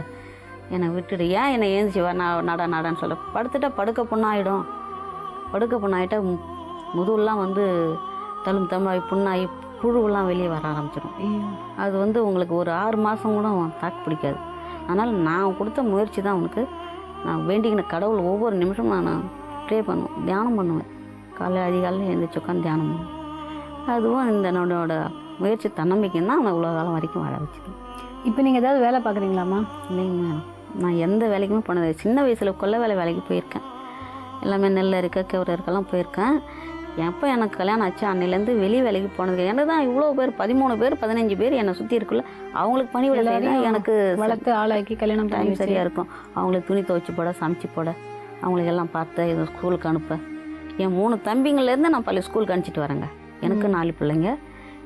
என்னை விட்டுடு, ஏன் என்னை எழுந்திரிச்சி வா நடான்னு சொல்ல. படுத்துட்டா படுக்க புண்ணாயிடும், படுக்க புண்ணாயிட்டா முதுவெல்லாம் வந்து தழும்பாகி புண்ணாகி புழுவெல்லாம் வெளியே வர ஆரம்பிச்சிடும். அது வந்து உங்களுக்கு ஒரு 6 மாதம் கூட தாக்கு பிடிக்காது. அதனால் நான் கொடுத்த முயற்சி தான் உனக்கு. நான் வேண்டிக்கின கடவுள் ஒவ்வொரு நிமிஷமும் நான் ப்ரே பண்ணுவேன், தியானம் பண்ணுவேன். காலையில் அதிகாலையில் எழுந்திரிச்சு உட்காந்து தியானம் பண்ணுவேன். அதுவும் இந்த என்னோட முயற்சி தன்னம்பிக்கை தான் அவனை இவ்வளோ காலம் வரைக்கும் வாழ வச்சுது. இப்போ நீங்கள் ஏதாவது வேலை பார்க்குறீங்களாம்மா? இல்லைங்க மேடம், நான் எந்த வேலைக்குமே போனது. சின்ன வயசில் கொல்லை வேலைக்கு போயிருக்கேன், எல்லாமே நெல் இருக்க கவரை இருக்கெல்லாம் போயிருக்கேன். எப்போ எனக்கு கல்யாணம் ஆச்சு அன்னையிலேருந்து வெளி வேலைக்கு போனது. எனக்கு தான் இவ்வளோ பேர் 13 பேர் 15 பேர் என்னை சுற்றி இருக்குல்ல, அவங்களுக்கு பணி விட எனக்கு வளர்த்து ஆளாக்கி கல்யாணம் டைம் சரியாக இருக்கும். அவங்களுக்கு துணி துவைச்சி போட, சமைச்சு போட, அவங்களுக்கு எல்லாம் பார்த்து இது ஸ்கூலுக்கு அனுப்ப. என் 3 தம்பிங்கள்லேருந்து நான் பள்ளி ஸ்கூலுக்கு அனுப்பிச்சிட்டு வரேங்க. எனக்கு 4 பிள்ளைங்க,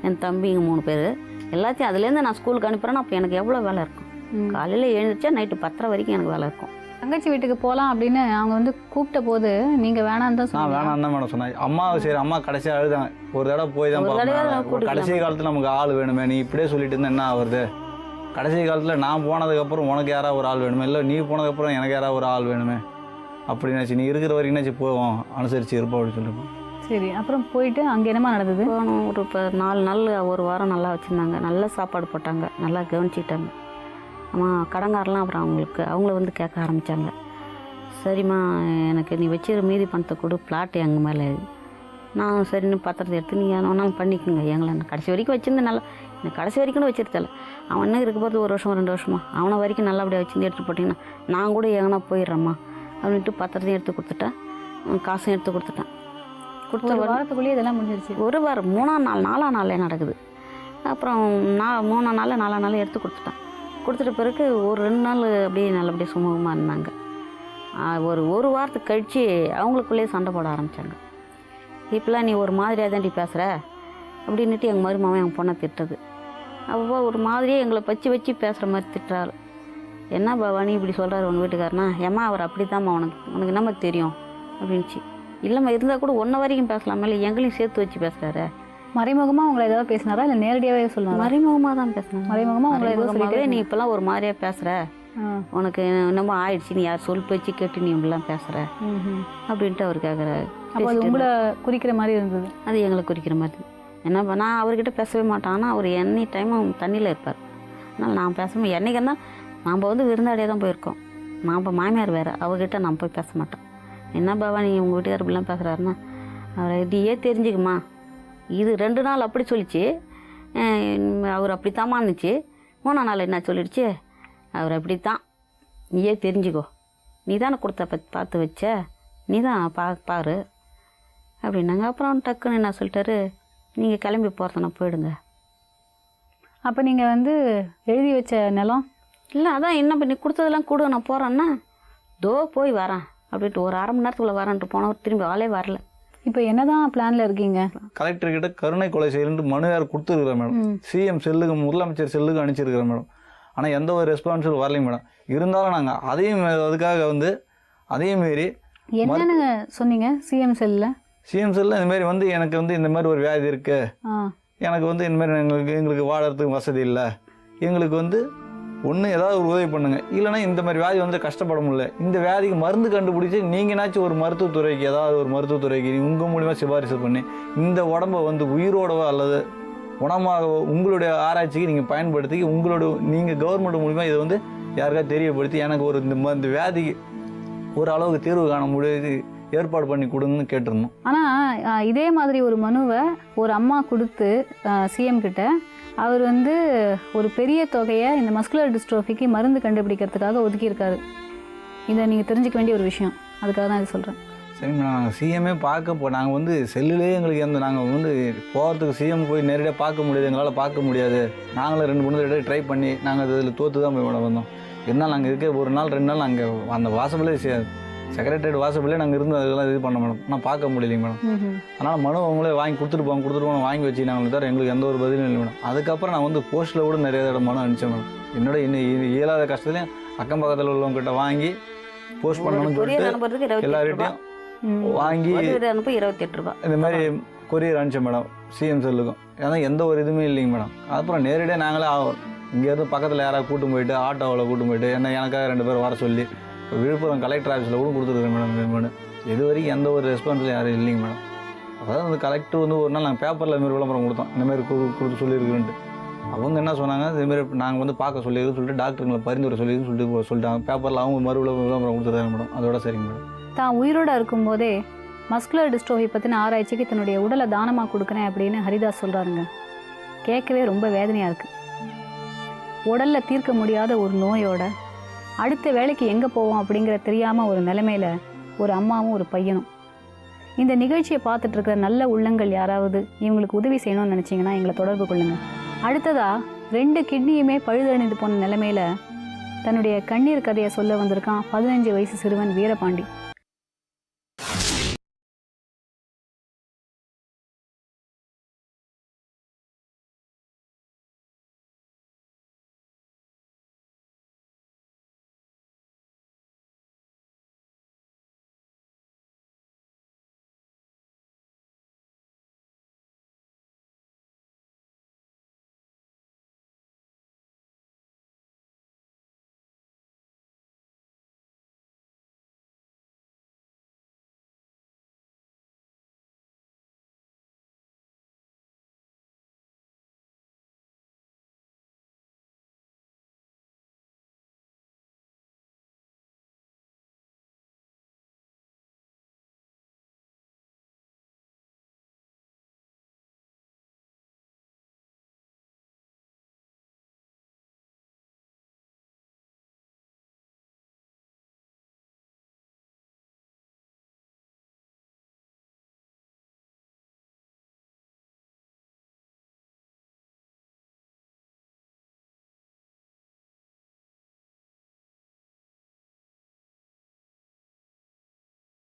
என் தம்பிங்க 3 பேர், எல்லாத்தையும் அதுலேருந்து நான் ஸ்கூலுக்கு அனுப்புகிறேன்னா அப்போ எனக்கு எவ்வளோ வேலை இருக்கும். காலையில் எழுந்திரிச்சா நைட்டு 10:30 வரைக்கும் எனக்கு வேலை இருக்கும். தங்கச்சி வீட்டுக்கு போகலாம் அப்படின்னு அவங்க வந்து கூப்பிட்ட போது நீங்கள் வேணான்னு தான் சொன்னீங்க? வேணாம் தான் மேடம் சொன்னாங்க. அம்மா சரி அம்மா கடைசியாக அழுதாங்க, ஒரு தடவை போய் தான் பார்ப்பேன், கடைசி காலத்தில் நமக்கு ஆள் வேணுமே, நீ இப்படியே சொல்லிட்டு இருந்தா என்ன ஆகுறது, கடைசி காலத்தில் நான் போனதுக்கப்புறம் உனக்கு யாராவது ஒரு ஆள் வேணுமே, இல்லை நீ போனதுக்கப்புறம் எனக்கு யாராவது ஒரு ஆள் வேணுமே அப்படின்னாச்சு, நீ இருக்கிற வரைக்கும்னாச்சு போவோம் அனுசரித்து இருப்போம் அப்படின்னு சொல்லியிருப்போம். சரி, அப்புறம் போயிட்டு அங்கே என்னமா நடந்தது? போனோம், ஒரு 4 நாள் 1 வாரம் நல்லா வச்சுருந்தாங்க, நல்ல சாப்பாடு போட்டாங்க, நல்லா கவனிச்சிட்டாங்க. கடங்காரெலாம் அப்புறம் அவங்கள வந்து கேட்க ஆரம்பித்தாங்க. சரிம்மா எனக்கு நீ வச்சிரு, மீதி பணத்தை கொடு, பிளாட் எங்கள் மேலே. நான் சரின்னு பத்திரத்தை எடுத்து நீ வேணாலும் பண்ணிக்கோங்க, எங்களை கடைசி வரைக்கும் வச்சுருந்து நல்லா, எனக்கு கடைசி வரைக்கும் வச்சுருத்தல. அவன் என்ன இருக்க போகிறது 1 வருஷம் 2 வருஷமா, அவனை வரைக்கும் நல்லபடியாக வச்சுருந்து எடுத்துகிட்டு போட்டிங்கன்னா நான் கூட எங்கன்னா போயிடுறேம்மா அப்படின்ட்டு பத்திரத்தையும் எடுத்து கொடுத்துட்டேன், காசும் எடுத்து கொடுத்துட்டேன். கொடுத்த வாரத்துக்குள்ளேயே இதெல்லாம் முடிஞ்சிருச்சு. 1 வாரம் 3ஆம் நாள் 4ஆம் நாளே நடக்குது. அப்புறம் 3ஆம் நாள் 4ஆம் நாள் எடுத்து கொடுத்துட்டேன். கொடுத்துட்ட பிறகு ஒரு 2 நாள் அப்படியே நல்லபடியாக சுமூகமாக இருந்தாங்க. ஒரு வாரத்துக்கு கழித்து அவங்களுக்குள்ளேயே சண்டை போட ஆரம்பித்தாங்க. இப்போலாம் நீ ஒரு மாதிரியாக தாண்டி பேசுகிற அப்படின்ட்டு எங்கள் மருமாவை எங்கள் பொண்ணை திட்டுறது. அப்போ ஒரு மாதிரியே எங்களை வச்சு பேசுகிற மாதிரி திட்டுறாரு. என்ன பவானி இப்படி சொல்கிறாரு உங்கள் வீட்டுக்காரனா, ஏம்மா அவர் அப்படி தான்மா, உனக்கு என்னம்மா தெரியும் அப்படின்ச்சு. இல்லைம்மா இருந்தால் கூட 1 வரைக்கும் பேசலாமா, இல்லை எங்களையும் சேர்த்து வச்சு பேசுகிறாரு. மறைமுகமாக உங்களை ஏதாவது பேசினாரா இல்லை நேரடியாகவே சொல்லுவாங்க? மறைமுகமாக தான் பேசினாங்க. மறைமுகமாக உங்களை ஏதோ சொல்லிட்டு நீ இப்போல்லாம் ஒரு மாதிரியாக பேசுகிற, உனக்கு என்னமோ ஆயிடுச்சு, நீ யார் சொல் பேச்சு கேட்டு நீ இப்படிலாம் பேசுகிற அப்படின்ட்டு அவர் கேட்குறாரு. அப்போ அது உங்களை குறிக்கிற மாதிரி இருந்தது? அது எங்களை குறிக்கிற மாதிரி. என்ன நான் அவர்கிட்ட பேசவே மாட்டேன், ஆனால் அவர் எனி டைமும் தண்ணியில் இருப்பார். அதனால் நான் பேசாமல் என்றைக்கு இருந்தால் நாம் வந்து விருந்தாடியாக தான் போயிருக்கோம். நான் இப்போ மாமியார் வேறு, அவர்கிட்ட நான் போய் பேச மாட்டேன். என்ன பவானி உங்கள் வீட்டுக்கார் இப்படிலாம் பேசுகிறாருன்னா, அவரை இதையே தெரிஞ்சுக்குமா, இது 2 நாள் அப்படி சொல்லிச்சு, அவர் அப்படித்தாம்மா இருந்துச்சு, 3ஆம் நாள் என்ன சொல்லிடுச்சு, அவர் அப்படித்தான், நீயே தெரிஞ்சுக்கோ, நீ தானே கொடுத்த பார்த்து வச்ச, நீ தான் பாரு அப்படின்னாங்க. அப்புறம் டக்குன்னு என்ன சொல்லிட்டாரு, நீங்கள் கிளம்பி போகிறதுனா போயிடுங்க. அப்போ நீங்கள் வந்து எழுதி வச்ச நிலம் இல்லை, அதான் என்ன பண்ணி கொடுத்ததெல்லாம் கொடு, நான் போகிறேன்னா போய் வரேன் அப்படின்ட்டு ஒரு 1/2 மணி நேரத்துக்குள்ளே வரேன்ட்டு போனவர் திரும்பி ஆளே வரல. இப்போ என்னதான் பிளான்ல இருக்கீங்க? கலெக்டர்கிட்ட கருணை கொலை செய்யணுன்ட்டு மனு வேறு கொடுத்துருக்குறேன் மேடம். சிஎம் செல்லுக்கு, முதலமைச்சர் செல்லுக்கு அனுப்பிச்சிருக்கிறேன் மேடம். ஆனால் எந்த ஒரு ரெஸ்பான்ஸும் வரலைங்க மேடம். இருந்தாலும் நாங்கள் அதுக்காக வந்து அதையும் மீறி என்னன்னு சொன்னீங்க சிஎம் செல்லில்? சிஎம் செல்லில் இந்தமாரி வந்து எனக்கு வந்து இந்த மாதிரி ஒரு வியாதி இருக்குது, எனக்கு வந்து இந்தமாரி எங்களுக்கு வாழறதுக்கு வசதி இல்லை, எங்களுக்கு வந்து ஒன்று ஏதாவது ஒரு உதவி பண்ணுங்க, இல்லைன்னா இந்த மாதிரி வியாதி வந்து கஷ்டப்பட முடியல, இந்த வியாதிக்கு மருந்து கண்டுபிடிச்சி நீங்கள்னாச்சும் ஒரு மருத்துவத்துறைக்கு, ஏதாவது ஒரு மருத்துவத்துறைக்கு உங்கள் மூலிமா சிபாரிசு பண்ணி இந்த உடம்பை வந்து உயிரோடவோ அல்லது குணமாகவோ உங்களுடைய ஆராய்ச்சிக்கு நீங்கள் பயன்படுத்தி நீங்கள் கவர்மெண்ட் மூலிமா இதை வந்து யாருக்காவது தெரியப்படுத்தி எனக்கு ஒரு இந்த வியாதிக்கு ஒரு அளவுக்கு தீர்வு காண முடியாது ஏற்பாடு பண்ணி கொடுங்கன்னு கேட்டிருந்தோம். ஆனால் இதே மாதிரி ஒரு மனுவை ஒரு அம்மா கொடுத்து சிஎம் கிட்ட அவர் வந்து ஒரு பெரிய தொகையை இந்த மஸ்குலர் டிஸ்ட்ரோஃபிக்கு மருந்து கண்டுபிடிக்கிறதுக்காக ஒதுக்கியிருக்காரு. இதை நீங்கள் தெரிஞ்சுக்க வேண்டிய ஒரு விஷயம், அதுக்காக தான் இது சொல்கிறேன். சரி மேடம், நாங்கள் சிஎம்ஏ நாங்கள் வந்து செல்லுலேயே எங்களுக்கு நாங்கள் வந்து போகிறதுக்கு சிஎம் போய் நேரடியாக பார்க்க முடியாது, எங்களால் பார்க்க முடியாது. நாங்களும் 2-3 தடவை ட்ரை பண்ணி நாங்கள் இதில் தோற்று தான் போய் மேடம் வந்தோம். இருந்தாலும் நாங்கள் இருக்க 1 நாள் 2 நாள் நாங்கள் அந்த வாசப்பிலே செக்ரட்டரியேட் வாசப்பிலே நாங்கள் இருந்து அதெல்லாம் இது பண்ண மேடம். ஆனால் பார்க்க முடியலைங்க மேடம். அதனால் மனு அவங்களே வாங்கி கொடுத்துட்டு வாங்கி வச்சு நாங்கள் தவிர எங்களுக்கு எந்த ஒரு பதிலும் இல்லை மேடம். அதுக்கப்புறம் நான் வந்து போஸ்ட்டில் கூட நிறைய தடவை மனு அனுப்பிச்சேன் மேடம். என்னோட இயலாத கஷ்டத்துலையும் அக்கம் பக்கத்தில் உள்ளவங்ககிட்ட வாங்கி போஸ்ட் பண்ணணும்னு சொல்லிட்டு எல்லார்கிட்டையும் வாங்கி 28 ரூபா இந்த மாதிரி கொரியர் அனுப்பிச்சேன் மேடம் சிஎம் செல்லுக்கும். ஏன்னா எந்த ஒரு இதுவுமே இல்லைங்க மேடம். அப்புறம் நேரடியாக நாங்களே இங்கேருந்து பக்கத்தில் யாராவது கூட்டும் போயிட்டு ஆட்டோவில் கூட்டும் போயிட்டு எனக்காக 2 பேர் வர சொல்லி விழுப்புரம் கலெக்டர் ஆஃபீஸில் கூட கொடுத்துருக்கேன் மேடம். இந்த மனு இது வரைக்கும் எந்த ஒரு ரெஸ்பான்ஸும் யாரும் இல்லைங்க மேடம். அதாவது அந்த கலெக்டர் வந்து ஒரு நாள் நாங்கள் பேப்பரில் இதுமாரி விளம்பரம் கொடுத்தோம், இந்தமாரி கொடுத்து சொல்லியிருக்குன்ட்டு. அவங்க என்ன சொன்னாங்க, இதுமாரி நாங்கள் வந்து பார்க்க சொல்லியிருக்குன்னு சொல்லிட்டு டாக்டருங்களை பரிந்துரை சொல்லிட்டாங்க. பேப்பரில் அவங்க விளம்பரம் கொடுத்துருக்காங்க மேடம். அதோட சரிங்க மேடம். தான் உயிரோடு இருக்கும்போதே மஸ்குலர் டிஸ்ட்ரோஃபி பற்றின ஆராய்ச்சிக்கு தன்னுடைய உடலை தானமாக கொடுக்குறேன் அப்படின்னு ஹரிதாஸ் சொல்கிறாருங்க. கேட்கவே ரொம்ப வேதனையாக இருக்குது. உடலில் தீர்க்க முடியாத ஒரு நோயோட அடுத்த வேலைக்கு எங்கே போவோம் அப்படிங்கிற தெரியாமல் ஒரு நிலைமையில் ஒரு அம்மாவும் ஒரு பையனும். இந்த நிகழ்ச்சியை பார்த்துட்டு இருக்கிற நல்ல உள்ளங்கள் யாராவது இவங்களுக்கு உதவி செய்யணும்னு நினச்சிங்கன்னா எங்களை தொடர்பு கொள்ளுங்கள். அடுத்ததாக 2 கிட்னியுமே பழுதடைந்து போன நிலைமையில் தன்னுடைய கண்ணீர் கதையை சொல்ல வந்திருக்கான் 15 வயசு சிறுவன் வீரபாண்டி.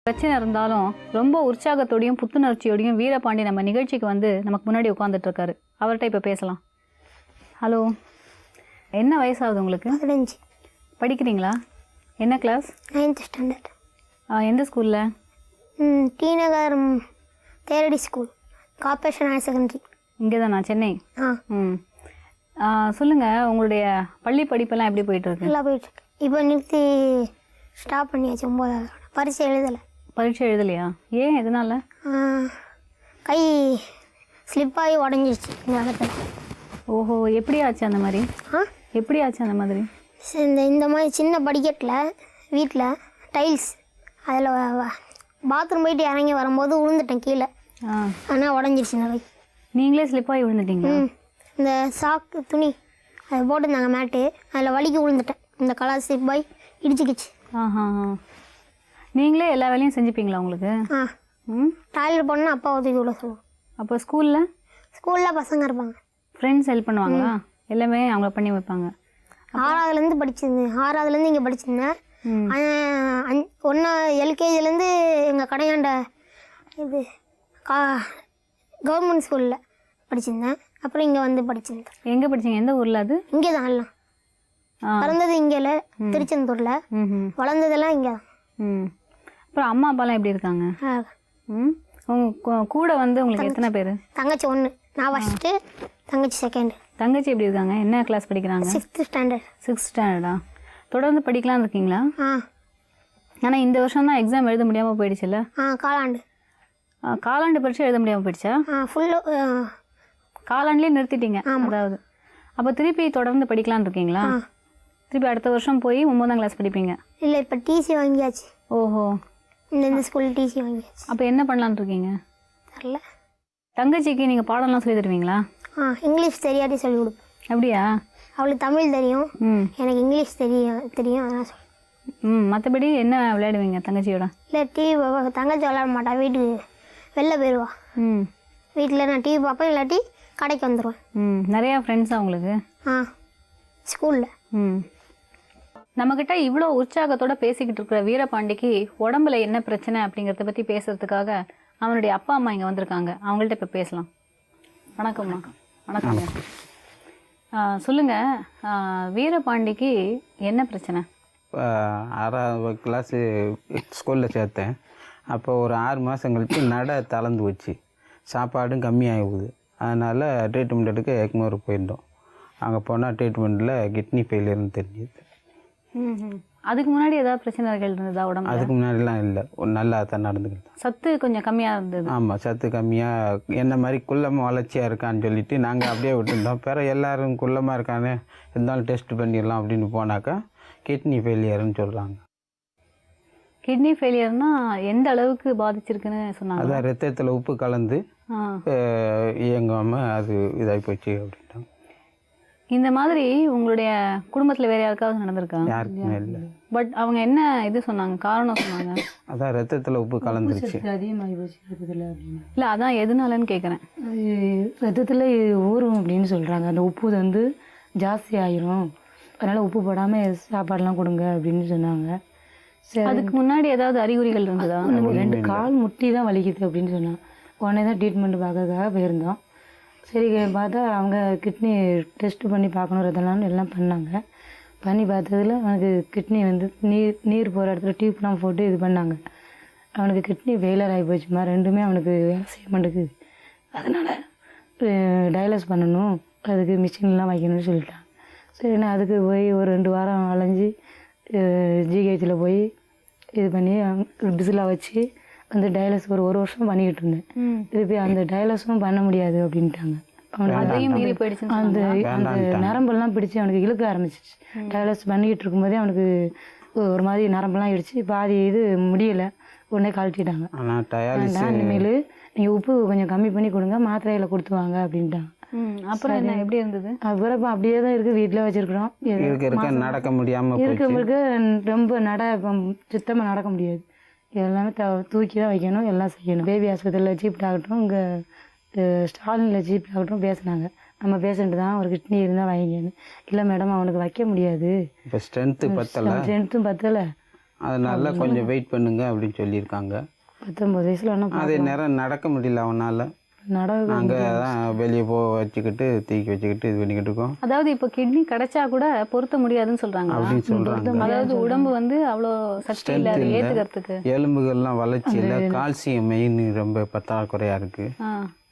பிரச்சனை இருந்தாலும் ரொம்ப உற்சாகத்தோடையும் புத்துணர்ச்சியோடையும் வீரபாண்டி நம்ம நிகழ்ச்சிக்கு வந்து நமக்கு முன்னாடி உட்காந்துட்டு இருக்காரு. அவர்கிட்ட இப்போ பேசலாம். ஹலோ, என்ன வயசாகுது உங்களுக்கு? 15. படிக்கிறீங்களா? என்ன கிளாஸ்? 9th standard. எந்த ஸ்கூலில்? டி நகர் தேரடி ஸ்கூல், கார்பரேஷன் ஹையர் செகண்டரி. இங்கே தானா, சென்னை? சொல்லுங்கள், உங்களுடைய பள்ளி படிப்பெல்லாம் எப்படி போயிட்டுருக்கு? நல்லா போயிட்டுருக்கு. இப்போ நிறுத்தி ஸ்டாப் பண்ணியாச்சு. 9வது பரீட்சை எழுதலை. பரீட்சை எழுதலையா? ஏன், எதனால? கை ஸ்லிப்பாகி உடஞ்சிருச்சு இந்த இடத்துல. ஓஹோ, எப்படி ஆச்சு அந்த மாதிரி? எப்படி ஆச்சு அந்த மாதிரி? இந்த மாதிரி சின்ன படிக்கட்டில் வீட்டில் டைல்ஸ், அதில் பாத்ரூம் போயிட்டு இறங்கி வரும்போது விழுந்துட்டேன் கீழே. ஆனால் உடஞ்சிருச்சு இந்த கை. நீங்களே ஸ்லிப்பாகி விழுந்துட்டீங்களா? இந்த சாக்கு துணி அதை போட்டுருந்தாங்க மேட்டு, அதில் வலிக்கு விழுந்துட்டேன். இந்த கலர் ஸ்லிப்பாகி இடிச்சிக்கிச்சு. நீங்களே எல்லா வேலையும் செஞ்சுப்பீங்களா உங்களுக்கு? டாய்லெட் போனால் அப்பா உதவி விட சொல்லுவோம். அப்போ ஸ்கூலில் பசங்க இருப்பாங்க, ஃப்ரெண்ட்ஸ் ஹெல்ப் பண்ணுவாங்களா? எல்லாமே அவங்கள பண்ணி வைப்பாங்க. 6வதுலேருந்து படிச்சிருந்தேன். 6வதுலேருந்து இங்கே படிச்சிருந்தேன். ஆனால் 1 LKGலேருந்து எங்கள் கடையாண்ட இது கவர்மெண்ட் ஸ்கூலில் படிச்சிருந்தேன். அப்புறம் இங்கே வந்து படிச்சிருந்தேன். எங்கே படிச்சீங்க? எந்த ஊரில் அது? இங்கே தான் எல்லாம். பிறந்தது இங்கே திருச்செந்தூரில், வளர்ந்ததெல்லாம் இங்கே தான். ம். அப்புறம் அம்மா அப்பாலாம் எப்படி இருக்காங்க? ம். உங்கள் கூட வந்து உங்களுக்கு எத்தனை பேர்? தங்கச்சி 1, நான் ஃபஸ்ட்டு, தங்கச்சி 2nd. தங்கச்சி எப்படி இருக்காங்க? என்ன கிளாஸ் படிக்கிறாங்க? 6th standard. 6th ஸ்டாண்டர்டா? தொடர்ந்து படிக்கலாம்னு இருக்கீங்களா? ஆனால் இந்த வருஷம் தான் எக்ஸாம் எழுத முடியாமல் போயிடுச்சுல்ல? காலாண்டு. காலாண்டு பரீட்சை எழுத முடியாமல் போயிடுச்சா? ஃபுல்லு காலாண்டுலேயே நிறுத்திட்டீங்க அதாவது. அப்போ திருப்பி தொடர்ந்து படிக்கலான்னு இருக்கீங்களா? திருப்பி அடுத்த வருஷம் போய் 9ஆம் கிளாஸ் படிப்பீங்க? இல்லை, இப்போ டிசி வாங்கியாச்சு. ஓஹோ. இந்த ஸ்கூலில் டிசி வாங்கியாச்சு. அப்போ என்ன பண்ணலான்னு இருக்கீங்க? தெரில. தங்கச்சிக்கு நீங்கள் பாடம்லாம் சொல்லி தருவீங்களா? இங்கிலீஷ் தெரியாட்டி சொல்லிக் கொடுப்பேன். அப்படியா? அவளுக்கு தமிழ் தெரியும், எனக்கு இங்கிலீஷ் தெரியும் அதெல்லாம் சொல்லி. மற்றபடி என்ன விளையாடுவீங்க தங்கச்சியோட? இல்லை, டிவி தங்கச்சி விளையாட மாட்டா, வீட்டுக்கு வெளில போயிடுவா. வீட்டில் நான் டிவி பார்ப்பேன், இல்லாட்டி கடைக்கு வந்துடுவேன். நிறையா ஃப்ரெண்ட்ஸா உங்களுக்கு? ஸ்கூலில். நம்மக்கிட்ட இவ்வளோ உற்சாகத்தோட பேசிக்கிட்டு இருக்கிற வீரபாண்டிக்கு உடம்புல என்ன பிரச்சனை அப்படிங்கிறத பற்றி பேசுறதுக்காக அவனுடைய அப்பா அம்மா இங்கே வந்திருக்காங்க. அவங்கள்ட்ட இப்போ பேசலாம். வணக்கம்மா. வணக்கங்க. சொல்லுங்கள், வீரபாண்டிக்கு என்ன பிரச்சனை? 6வது கிளாஸு ஸ்கூலில் சேர்த்தேன். அப்போ ஒரு 6 மாதம் கழிச்சு நடை தளர்ந்து வச்சு சாப்பாடும் கம்மியாகுது. அதனால் ட்ரீட்மெண்ட் எடுக்க எக்மோர் போயிருந்தோம். அங்கே போனால் ட்ரீட்மெண்ட்டில் கிட்னி ஃபெயிலியர்னு தெரிஞ்சுது. அதுக்கு முன்னாடி ஏதாவது பிரச்சனைகள் இருந்ததா உடம்பு? அதுக்கு முன்னாடிலாம் இல்லை, நல்லா தான் நடந்துக்கிட்டு. சத்து கொஞ்சம் கம்மியாக இருந்தது? ஆமாம், சத்து கம்மியாக, என்ன மாதிரி குள்ளமாக வளர்ச்சியாக இருக்கான்னு சொல்லிவிட்டு நாங்கள் அப்படியே விட்டுருந்தோம். பிற எல்லோரும் குள்ளமாக இருக்கானே, இருந்தாலும் டெஸ்ட் பண்ணிடலாம் அப்படின்னு போனாக்கா கிட்னி ஃபெயிலியர்னு சொல்கிறாங்க. கிட்னி ஃபெயிலியர்னா எந்த அளவுக்கு பாதிச்சிருக்குன்னு சொன்னாங்க? அதான் ரத்தத்தில் உப்பு கலந்து இயங்காமல் அது இதாகி போச்சு அப்படின்ட்டாங்க. இந்த மாதிரி உங்களுடைய குடும்பத்தில் வேறு யாருக்காவது நடந்திருக்காங்க? யாருக்குமே இல்லை. பட் அவங்க என்ன இது சொன்னாங்க, காரணம் சொன்னாங்க? அதான் ரத்தத்தில் உப்பு கலந்துருச்சு. அதிகமாகி போச்சு ரத்தத்தில் அப்படின்னு. இல்லை, அதான் எதுனாலன்னு கேட்குறேன். ரத்தத்தில் ஊறும் அப்படின்னு சொல்கிறாங்க. அந்த உப்பு வந்து ஜாஸ்தி ஆயிரும், அதனால் உப்பு போடாமல் சாப்பாடெலாம் கொடுங்க அப்படின்னு சொன்னாங்க. சரி, அதுக்கு முன்னாடி ஏதாவது அறிகுறிகள் இருந்ததா? 2 கால் முட்டி தான் வலிக்குது அப்படின்னு சொன்னாங்க. உடனே தான் ட்ரீட்மெண்ட் பார்க்கறதுக்காக போயிருந்தோம். சரி, பார்த்தா அவங்க கிட்னி டெஸ்ட் பண்ணி பார்க்கணும் ரத்தம்லான்னு எல்லாம் பண்ணாங்க. பண்ணி பார்த்ததில் அவனுக்கு கிட்னி வந்து நீர் போகிற இடத்துல டியூப்லாம் போட்டு இது பண்ணாங்க. அவனுக்கு கிட்னி ஃபெயிலியர் ஆகி போச்சுமா, 2மே அவனுக்கு வேலை செய்ய மாட்டேங்குது. அதனால் டயாலிஸ் பண்ணணும், அதுக்கு மிஷின்லாம் வைக்கணும்னு சொல்லிட்டாங்க. சரி, நான் அதுக்கு போய் ஒரு 2 வாரம் அலைஞ்சி ஜிஹெச்சில் போய் இது பண்ணி பிசிலாக வச்சு அந்த டயாலிஸ் ஒரு வருஷம் பண்ணிக்கிட்டு இருந்தேன். திருப்பி அந்த டயாலிஸும் பண்ண முடியாது அப்படின்ட்டாங்க. அவனுக்கு அந்த நரம்பெல்லாம் பிடிச்சி அவனுக்கு இழுக்க ஆரம்பிச்சிச்சு. டயாலிஸ் பண்ணிக்கிட்டு இருக்கும்போதே அவனுக்கு ஒரு மாதிரி நரம்பெல்லாம் இடிச்சு பாதி இது முடியலை, உடனே கழட்டிட்டாங்க. இனிமேல் நீங்கள் உப்பு கொஞ்சம் கம்மி பண்ணி கொடுங்க, மாத்திரையில் கொடுத்து வாங்க அப்படின்ட்டாங்க. அப்புறம் என்ன எப்படி இருந்தது? அப்புறம் இப்போ அப்படியே தான் இருக்குது, வீட்டில் வச்சுருக்குறோம். நடக்க முடியாமல் இருக்க ரொம்ப சுத்தமாக நடக்க முடியாது. எல்லாமே தூக்கி தான் வைக்கணும், எல்லாம் செய்யணும். பேபி ஆஸ்பத்திரியில் சீஃப் டாக்டரும் இங்கே ஸ்டாலினில் சீஃப் டாக்டரும் பேசினாங்க, நம்ம பேஷண்ட்டு தான் ஒரு கிட்னி இருந்தால் வைங்கன்னு. இல்லை மேடம், அவனுக்கு வைக்க முடியாது, இப்போ ஸ்ட்ரென்த்தும் பத்தலை, அதனால கொஞ்சம் வெயிட் பண்ணுங்க அப்படின்னு சொல்லியிருக்காங்க. 19 வயசில் ஒன்றும் அதே நேரம் நடக்க முடியல அவனால். நாங்கள் தான் வெளியே வச்சுக்கிட்டு தூக்கி வச்சுக்கிட்டு இது பண்ணிக்கிட்டு இருக்கோம். அதாவது இப்போ கிட்னி கிடைச்சா கூட பொருத்த முடியாதுன்னு சொல்கிறாங்க அப்படின்னு சொல்கிறாங்க. அதாவது உடம்பு வந்து அவ்வளோ சக்தி இல்லை அதை ஏற்றுக்கிறதுக்கு. எலும்புகள்லாம் வளர்ச்சி இல்லை, கால்சியம் மெயின் ரொம்ப பற்றாக்குறையாக இருக்குது,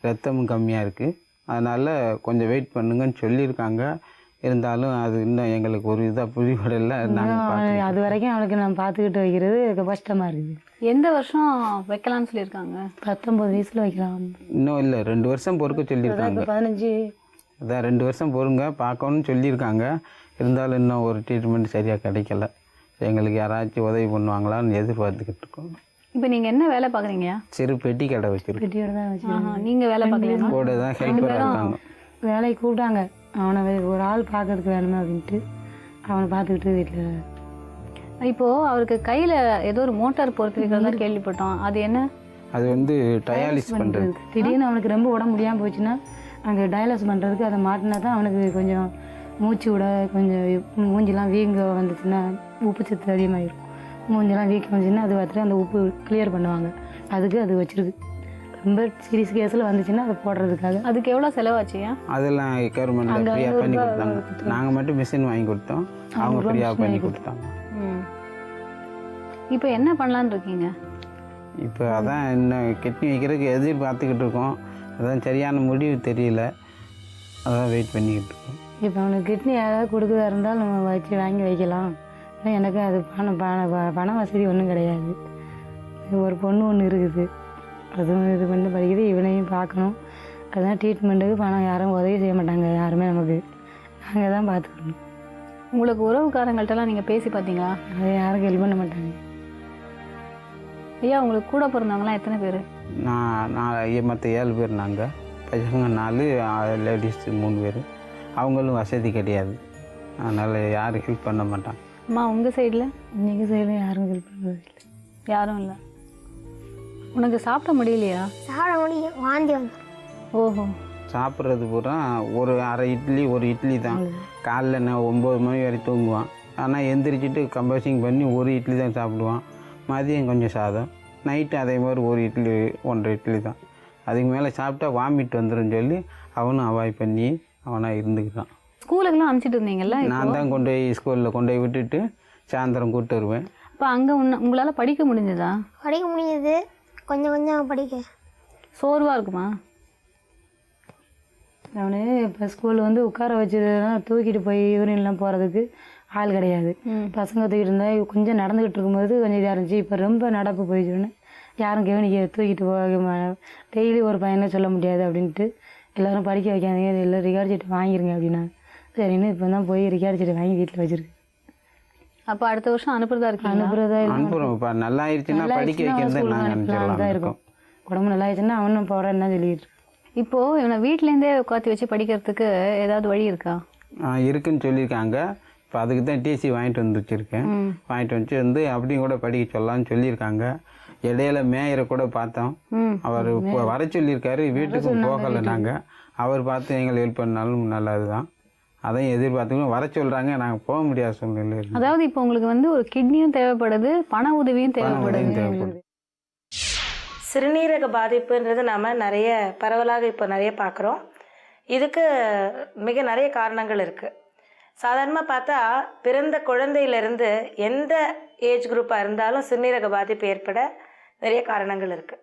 ரத்தமும் கம்மியாக இருக்குது. அதனால் கொஞ்சம் வெயிட் பண்ணுங்கன்னு சொல்லியிருக்காங்க. இருந்தாலும் அது இன்னும் எங்களுக்கு ஒரு இதாக புரிபடலை. நாங்கள் அது வரைக்கும் அவனுக்கு நான் பார்த்துக்கிட்டு வைக்கிறது கஷ்டமாக இருக்குது. எந்த வருஷம் வைக்கலாம்னு சொல்லியிருக்காங்க? 19 வயசில் வைக்கலாம். இன்னும் இல்லை, 2 வருஷம் பொறுக்க சொல்லியிருக்காங்க. 15 அதான் 2 வருஷம் பொறுங்க பார்க்கணும்னு சொல்லியிருக்காங்க. இருந்தாலும் இன்னும் ஒரு ட்ரீட்மெண்ட் சரியாக கிடைக்கல. எங்களுக்கு யாராச்சும் உதவி பண்ணுவாங்களான்னு எதிர்பார்த்துக்கிட்டு இருக்கோம். இப்போ நீங்கள் என்ன வேலை பார்க்குறீங்க? சிறு பெட்டி கடை வச்சுருக்கோம். பெட்டியோட தான் வச்சுருக்கோம். நீங்கள் வேலை பார்க்குறீங்க? கூட தான் ஹெல்ப்பராக இருக்காங்க. வேலைக்கு கூப்பிட்டாங்க, அவனை ஒரு ஆள் பார்க்கறதுக்கு வேணுமே அப்படின்ட்டு அவனை பார்த்துக்கிட்டு வீட்டில். இப்போது அவருக்கு கையில் ஏதோ ஒரு மோட்டார் பொறுத்திருக்கிறதா கேள்விப்பட்டோம், அது என்ன? அது வந்து டயாலிஸ் பண்ணுறது. திடீர்னு அவனுக்கு ரொம்ப உடம்பு முடியாமல் போச்சுன்னா அங்கே டயாலிஸ் பண்ணுறதுக்கு அதை மாட்டினா தான் அவனுக்கு கொஞ்சம் மூச்சு விட, கொஞ்சம் மூஞ்சிலாம் வீங்க வந்துச்சுன்னா உப்பு சத்து அதிகமாகிடும். மூஞ்செல்லாம் வீக்கம் வந்துச்சுன்னா அது பார்த்துட்டு அந்த உப்பு கிளியர் பண்ணுவாங்க, அதுக்கு அது வச்சுருக்கு. ரொம்ப சீரியஸ் கேஸில் வந்துச்சுன்னா அதை போடுறதுக்காக. அதுக்கு எவ்வளோ செலவாச்சியா? அதெல்லாம் கவர்மெண்ட்டில் அங்கே ஃப்ரீயாக பண்ணி 500 கொடுத்தாங்க. கொடுத்தாங்க. நாங்கள் மட்டும் மிஷின் வாங்கி கொடுத்தோம், அவங்க 500 ஃப்ரீயாக machine பண்ணி வாங்கி கொடுத்தாங்க. இப்போ என்ன பண்ணலான்னு இருக்கீங்க? இப்போ அதான் இன்னும் கிட்னி வைக்கிறதுக்கு எதிர்பார்த்துக்கிட்டு இருக்கோம். அதான் சரியான முடிவு தெரியல, அதான் வெயிட் பண்ணிக்கிட்டு இருக்கோம். இப்போ அவனுக்கு கிட்னி யாராவது கொடுக்குறதா இருந்தால் நம்ம வச்சு வாங்கி வைக்கலாம். ஆனால் எனக்கு அது பண வசதி ஒன்றும் கிடையாது. ஒரு பொண்ணு ஒன்று இருக்குது, அதுவும் இது பண்ணி படிக்குது, இவனையும் பார்க்கணும். அதுதான் ட்ரீட்மெண்ட்டுக்கு பணம் யாரும் உதவி செய்ய மாட்டாங்க, யாருமே நமக்கு. நாங்கள் தான் பார்த்துக்கணும். உங்களுக்கு உறவுக்காரங்கள்ட்டலாம் நீங்கள் பேசி பார்த்தீங்களா? அதை யாரும் ஹெல்ப் பண்ண மாட்டாங்க. ஐயா, உங்களுக்கு கூட பிறந்தவங்களாம் எத்தனை பேர்? நான் மற்ற 7 பேர், நாங்கள் பசங்க 4, லேடிஸ் 3 பேர். அவங்களும் வசதி கிடையாது, அதனால் யாரும் ஹெல்ப் பண்ண மாட்டாங்க. அம்மா, உங்கள் சைடில்? இன்றைக்கி சைடில் யாரும் ஹெல்ப் பண்ணுறது இல்லை. யாரும் இல்லை. உனக்கு சாப்பிட முடியலையா? சாப்பிட முடியும், வாந்தி வந்து. ஓஹோ. சாப்பிட்றது பூரா ஒரு அரை இட்லி, ஒரு இட்லி தான். காலைல நான் 9 மணி வரைக்கும் தூங்குவான், ஆனால் எந்திரிச்சிட்டு கம்பல்சிங் பண்ணி ஒரு இட்லி தான் சாப்பிடுவான். மதியம் கொஞ்சம் சாதம், நைட்டு அதே மாதிரி ஒரு இட்லி 1.5 இட்லி தான். அதுக்கு மேலே சாப்பிட்டா வாமிட் வந்துடும் சொல்லி அவனும் அவாய்ட் பண்ணி அவனாக இருந்துக்கிறான். ஸ்கூலுக்கெல்லாம் அனுப்பிச்சிட்டு இருந்தீங்கல்ல? நான் தான் கொண்டு போய் ஸ்கூலில் கொண்டு போய் விட்டுட்டு சாயந்தரம் கூப்பிட்டு வருவேன். அப்போ அங்கே உங்களால் படிக்க முடிஞ்சதா? படிக்க முடியுது, கொஞ்சம் கொஞ்சம் படிக்க. சோர்வாக இருக்குமா? அவனு இப்போ ஸ்கூலில் வந்து உட்கார வச்சதுனா தூக்கிட்டு போய் யூரின்லாம் போகிறதுக்கு ஆள் கிடையாது. பசங்க தூக்கிட்டு இருந்தால் கொஞ்சம் நடந்துக்கிட்டு இருக்கும்போது கொஞ்சம் இதாக இருந்துச்சு. இப்போ ரொம்ப நடப்பு போயிடுச்சுன்னு யாரும் கவனிக்க தூக்கிட்டு போக டெய்லி ஒரு பையனை சொல்ல முடியாது அப்படின்ட்டு எல்லோரும் படிக்க வைக்காதீங்க, எல்லோரும் ரிகார்ட் சீட்டு வாங்கிருங்க அப்படின்னா சரின்னு இப்போ தான் போய் ரிகார்ட் சீட்டை வாங்கி வீட்டில் வச்சுருக்கு. அப்போ அடுத்த வருஷம் அனுப்புறதா இருக்கு? அனுப்புறதா அனுப்புகிறோம். இப்போ நல்லா ஆயிடுச்சுன்னா படிக்க வைக்கிறது நாங்கள் அனுப்பிச்சிடலாம் இருக்கும். உடம்பு நல்லா ஆயிடுச்சுன்னா அவனும் போகிறேன்னா சொல்லிட்டு. இப்போது இவனை வீட்டிலேருந்தே உட்காந்து வச்சு படிக்கிறதுக்கு ஏதாவது வழி இருக்கா? இருக்குன்னு சொல்லியிருக்காங்க. இப்போ அதுக்கு தான் டிசி வாங்கிட்டு வந்து வச்சுருக்கேன். வாங்கிட்டு வந்து அப்படியும் கூட படிக்க சொல்லலாம்னு சொல்லியிருக்காங்க. இடையில மேயரை கூட பார்த்தோம், அவர் இப்போ வர சொல்லியிருக்காரு. வீட்டுக்கும் போகலை நாங்கள். அவர் பார்த்து எங்களை ஹெல்ப் பண்ணாலும் நல்லது தான், அதையும் எதிர்பார்த்துக்கணும். வர சொல்கிறாங்க, நாங்கள் போக முடியாத சூழ்நிலை. அதாவது இப்போ உங்களுக்கு வந்து ஒரு கிட்னியும் தேவைப்படுது, பண உதவியும் தேவைப்படுது. சிறுநீரக பாதிப்புன்றது நாம் நிறைய பரவலாக இப்போ நிறைய பார்க்குறோம். இதுக்கு மிக நிறைய காரணங்கள் இருக்குது. சாதாரணமாக பார்த்தா பிறந்த குழந்தையிலேருந்து எந்த ஏஜ் குரூப்பாக இருந்தாலும் சிறுநீரக பாதிப்பு ஏற்பட நிறைய காரணங்கள் இருக்குது.